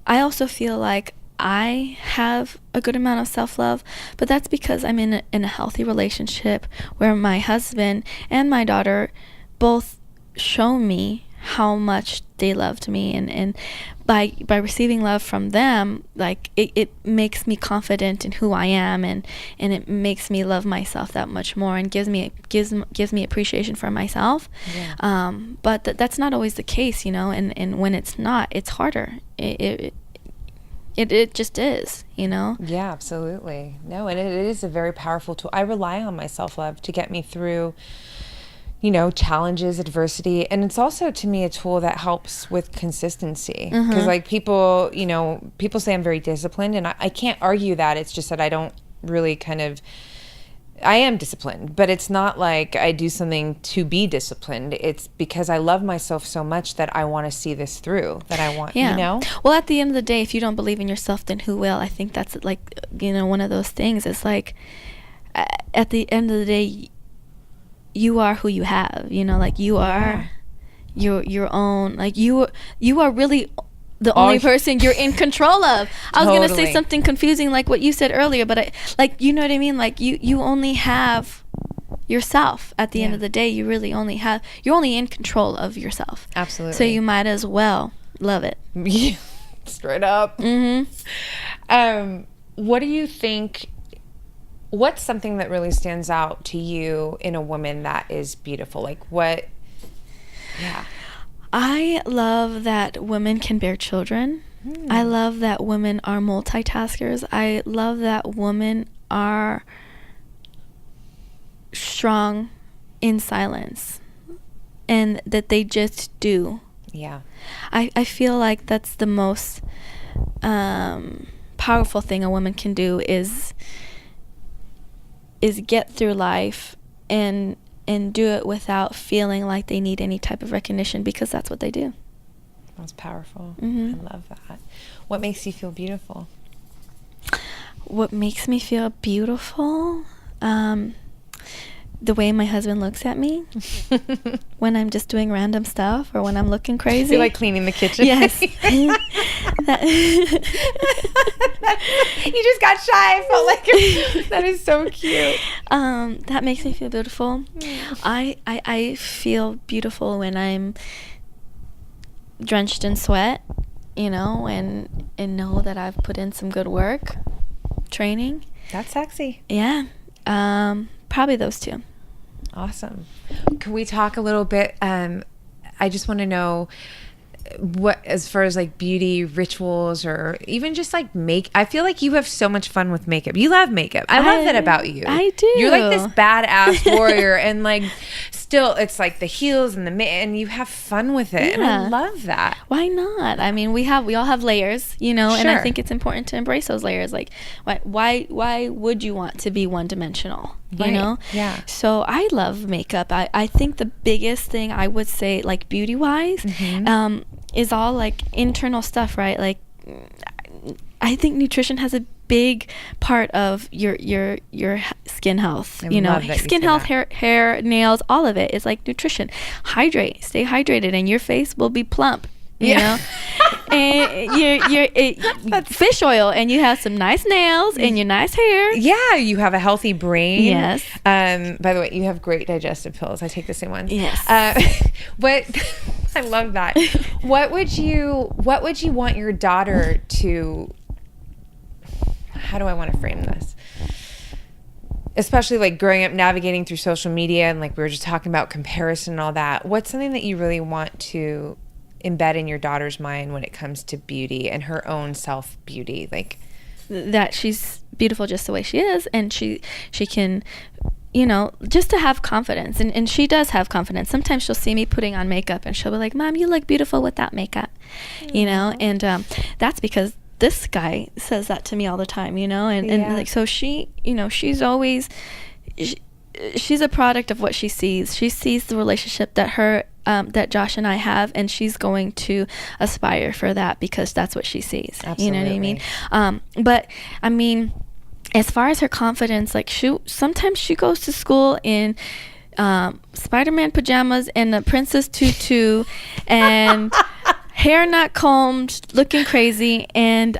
S1: also feel like I have a good amount of self-love, but that's because I'm in a healthy relationship where my husband and my daughter both show me how much they loved me, and by receiving love from them, like it makes me confident in who I am, and it makes me love myself that much more, and gives me appreciation for myself. But that's not always the case, and when it's not, it's harder. It just is, Yeah,
S2: absolutely. No, and it is a very powerful tool. I rely on my self-love to get me through, challenges, adversity. And it's also, to me, a tool that helps with consistency. Because like people say I'm very disciplined, and I can't argue that. It's just that I don't really I am disciplined, but it's not like I do something to be disciplined. It's because I love myself so much that I want to see this through, that I want,
S1: Well, at the end of the day, if you don't believe in yourself, then who will? I think that's like, one of those things. It's like, at the end of the day, you are who you have, like you are your own, like you are really the only person you're in control of. I was going to say something confusing like what you said earlier, but you know what I mean? Like you only have yourself at the end of the day. You're only in control of yourself.
S2: Absolutely.
S1: So you might as well love it.
S2: Straight up. What do you think, what's something that really stands out to you in a woman that is beautiful? Like what? Yeah.
S1: I love that women can bear children. I love that women are multitaskers. I love that women are strong in silence, and that they just do. Yeah. I feel like that's the most powerful thing a woman can do is get through life and do it without feeling like they need any type of recognition, because that's what they do.
S2: That's powerful. I love that. What makes you feel beautiful?
S1: What makes me feel beautiful? The way my husband looks at me when I'm just doing random stuff, or when I'm looking crazy.
S2: You like cleaning the kitchen?
S1: Yes.
S2: You just got shy. I felt like that is so cute.
S1: That makes me feel beautiful. I feel beautiful when I'm drenched in sweat, and know that I've put in some good work, training.
S2: That's sexy.
S1: Yeah. Probably those two.
S2: Awesome. Can we talk a little bit? I just want to know what, as far as like beauty rituals, or even just like I feel like you have so much fun with makeup. You love makeup. I love that about you.
S1: I do.
S2: You're like this badass warrior, and like still, it's like the heels and and you have fun with it. And I love that.
S1: Why not? I mean, we all have layers, you know, and I
S2: Sure.
S1: think it's important to embrace those layers. Like, why would you want to be one dimensional? You
S2: Right.
S1: know?
S2: Yeah.
S1: So I love makeup. I think the biggest thing I would say, like beauty wise, is all like internal stuff, right? Like, I think nutrition has a big part of your skin health.
S2: I
S1: You know,
S2: love that you
S1: skin
S2: say
S1: health,
S2: that.
S1: hair, nails, all of it is like nutrition. Hydrate, stay hydrated, and your face will be plump. You know, and fish oil, and you have some nice nails and your nice hair.
S2: Yeah, you have a healthy brain.
S1: Yes.
S2: By the way, you have great digestive pills. I take the same ones.
S1: Yes.
S2: But I love that. What would you want your daughter to? How do I want to frame this? Especially like growing up, navigating through social media, and like we were just talking about comparison and all that. What's something that you really want to embed in your daughter's mind when it comes to beauty and her own self beauty? Like
S1: that she's beautiful just the way she is, and she can, you know, just to have confidence, and she does have confidence. Sometimes she'll see me putting on makeup and she'll be like, Mom, you look beautiful with that makeup. You know, and that's because this guy says that to me all the time, you know, and like, so she, you know, she's always she's a product of what she sees. She sees the relationship that that Josh and I have, and she's going to aspire for that because that's what she sees.
S2: Absolutely.
S1: You know what I mean? But I mean, as far as her confidence, like sometimes she goes to school in Spider-Man pajamas and a princess tutu and hair not combed, looking crazy, and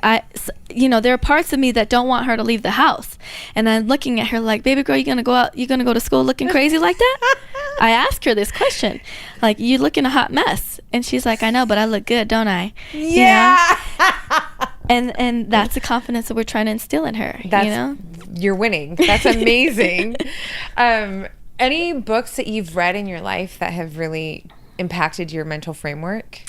S1: you know, there are parts of me that don't want her to leave the house, and I'm looking at her like, baby girl, you gonna go to school looking crazy like that? I asked her this question, like, you looking a hot mess, and she's like, I know, but I look good, don't I?
S2: yeah.
S1: You know? and that's the confidence that we're trying to instill in her. You know,
S2: you're winning. That's amazing. Any books that you've read in your life that have really impacted your mental framework?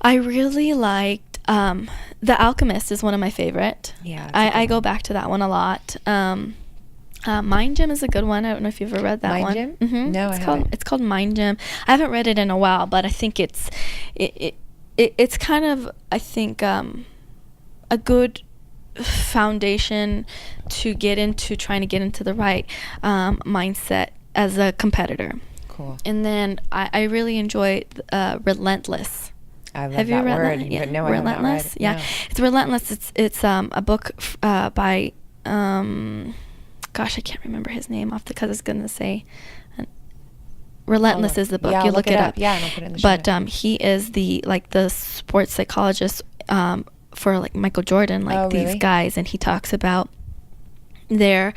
S1: I really liked The Alchemist is one of my favorite.
S2: Yeah,
S1: I go back to that one a lot. Mind Gym is a good one. I don't know if you've ever read that one.
S2: Mind Gym?
S1: Mm-hmm.
S2: No, I haven't.
S1: It's called Mind Gym. I haven't read it in a while, but I think it's kind of, I think, a good foundation to trying to get into the right mindset as a competitor.
S2: Cool.
S1: And then I really enjoy Relentless.
S2: I love
S1: Have you
S2: that
S1: read
S2: word.
S1: that? Yeah.
S2: No, I have not read
S1: Relentless.
S2: it.
S1: Yeah,
S2: No.
S1: it's Relentless. It's a book by gosh, I can't remember his name off because I was gonna say Relentless is the book.
S2: Yeah,
S1: You look it up.
S2: Yeah, and I'll put it in the show
S1: But
S2: notes.
S1: he is the sports psychologist for like Michael Jordan, like
S2: Oh,
S1: these
S2: really?
S1: guys, and he talks about their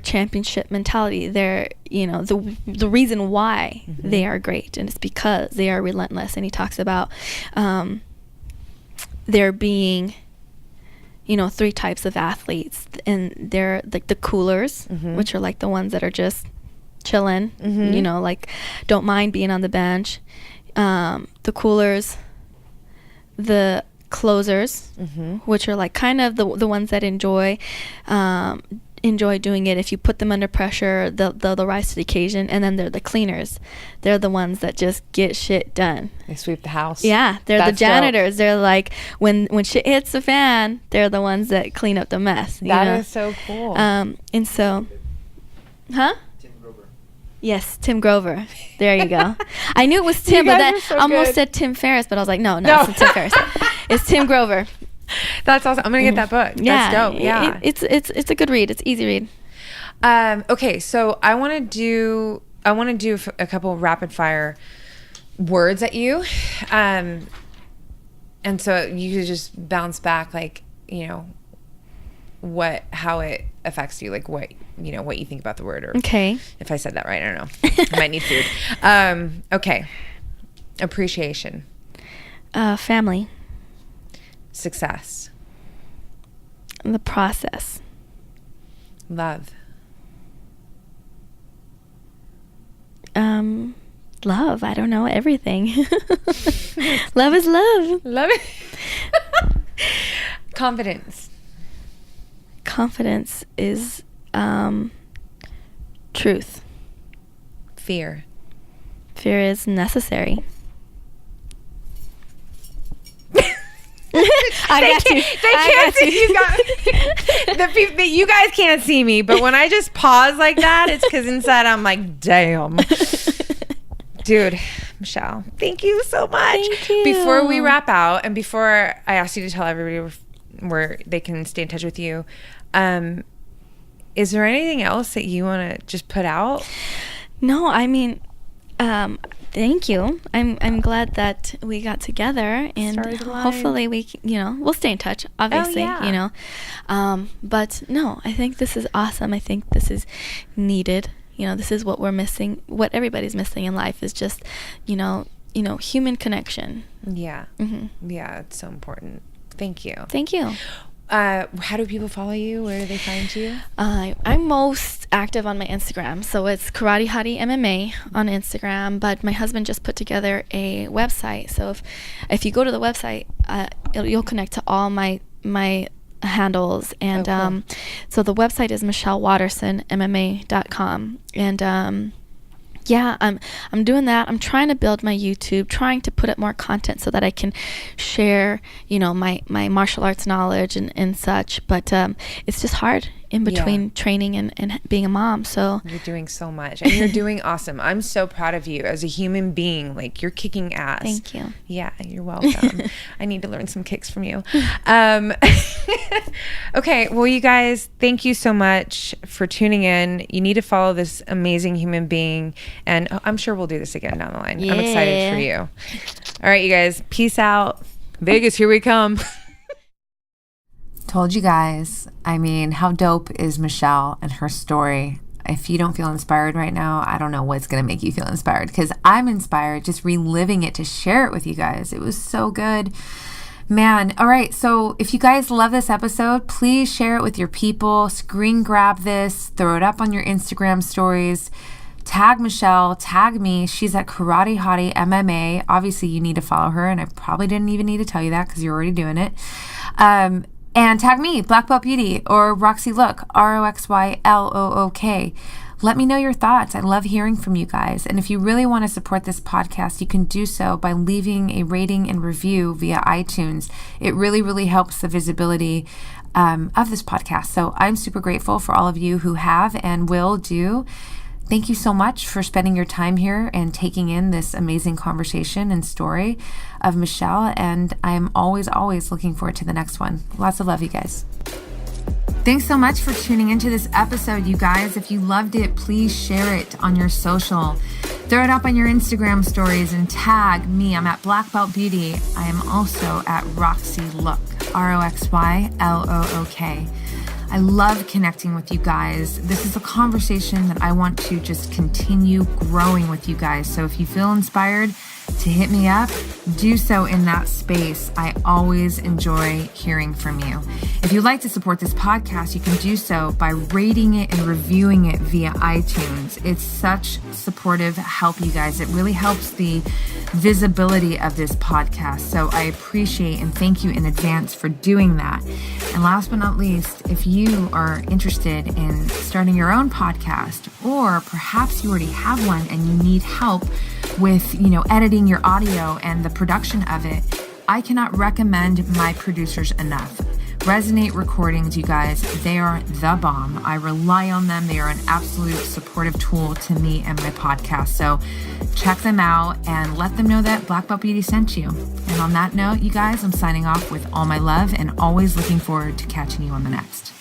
S1: championship mentality, their, you know, the reason why they are great, and it's because they are relentless. And he talks about there being, you know, 3 types of athletes, and they're like the coolers, which are like the ones that are just chilling, you know, like don't mind being on the bench. The coolers, the closers, which are like kind of the ones that enjoy doing it. If you put them under pressure, they'll rise to the occasion. And then they're the cleaners. They're the ones that just get shit done.
S2: They sweep the house.
S1: Yeah, they're
S2: That's
S1: the janitors. They're like, when shit hits the fan, they're the ones that clean up the mess.
S2: That is so cool.
S1: And so, huh?
S4: Tim Grover.
S1: Yes, Tim Grover. There you go. I knew it was Tim, but
S2: guys
S1: then
S2: are so
S1: I almost
S2: good.
S1: said Tim Ferriss, but I was like, no, it's not Tim Ferriss. It's Tim Grover.
S2: That's awesome. I'm gonna get that book.
S1: Yeah,
S2: That's dope. Yeah.
S1: it's a good read. It's easy read.
S2: Okay, so I want to do a couple rapid fire words at you, and so you could just bounce back, like, you know, how it affects you, like what you think about the word, or
S1: Okay.
S2: if I said that right, I don't know. I might need food. Okay, appreciation,
S1: Family.
S2: success,
S1: The process.
S2: love,
S1: Love. I don't know, everything. Love is love.
S2: love it, confidence,
S1: Confidence is truth.
S2: Fear.
S1: Fear is necessary. I got you.
S2: They can't see you guys. The people, you guys can't see me, but when I just pause like that, it's because inside I'm like, damn. Dude, Michelle, thank you so much.
S1: Thank you.
S2: Before we wrap out, and before I ask you to tell everybody where they can stay in touch with you, is there anything else that you want to just put out?
S1: No, I mean, thank you. I'm glad that we got together, and hopefully we'll stay in touch, obviously, but no, I think this is awesome. I think this is needed. This is what we're missing, what everybody's missing in life is just, human connection.
S2: Yeah.
S1: Mm-hmm.
S2: Yeah. It's so important. Thank you.
S1: Thank you.
S2: How do people follow you? Where do they find you?
S1: I'm most active on my Instagram. So it's Karate Hottie MMA on Instagram. But my husband just put together a website. So if you go to the website, you'll connect to all my handles. And
S2: cool.
S1: So the website is michellewatersonmma.com. And yeah, I'm doing that. I'm trying to build my YouTube, trying to put up more content so that I can share, my martial arts knowledge and such. But it's just hard in between training and being a mom. So
S2: you're doing so much, and you're doing awesome. I'm so proud of you as a human being. Like, you're kicking ass.
S1: Thank you.
S2: Yeah, you're welcome. I need to learn some kicks from you. Okay, well, you guys, thank you so much for tuning in. You need to follow this amazing human being, and I'm sure we'll do this again down the line. Yeah. I'm excited for you. All right, you guys, peace out. Vegas, here we come.
S3: Told you guys. I mean, how dope is Michelle and her story? If you don't feel inspired right now, I don't know what's going to make you feel inspired, because I'm inspired just reliving it to share it with you guys. It was so good. Man. All right. So if you guys love this episode, please share it with your people. Screen grab this, throw it up on your Instagram stories. Tag Michelle, tag me. She's at Karate Hottie MMA. Obviously, you need to follow her, and I probably didn't even need to tell you that because you're already doing it. And tag me, Black Belt Beauty, or Roxy Look, ROXYLOOK. Let me know your thoughts. I love hearing from you guys. And if you really want to support this podcast, you can do so by leaving a rating and review via iTunes. It really, really helps the visibility of this podcast. So I'm super grateful for all of you who have and will do. Thank you so much for spending your time here and taking in this amazing conversation and story of Michelle. And I'm always, always looking forward to the next one. Lots of love, you guys. Thanks so much for tuning into this episode, you guys. If you loved it, please share it on your social. Throw it up on your Instagram stories and tag me. I'm at Black Belt Beauty. I am also at Roxy Look, ROXYLOOK. I love connecting with you guys. This is a conversation that I want to just continue growing with you guys. So if you feel inspired to hit me up, do so in that space. I always enjoy hearing from you. If you'd like to support this podcast, you can do so by rating it and reviewing it via iTunes. It's such supportive help, you guys. It really helps the visibility of this podcast. So I appreciate and thank you in advance for doing that. And last but not least, if you are interested in starting your own podcast, or perhaps you already have one and you need help with, editing your audio and the production of it, I cannot recommend my producers enough. Resonate Recordings, you guys, they are the bomb. I rely on them. They are an absolute supportive tool to me and my podcast. So check them out and let them know that Black Belt Beauty sent you. And on that note, you guys, I'm signing off with all my love and always looking forward to catching you on the next.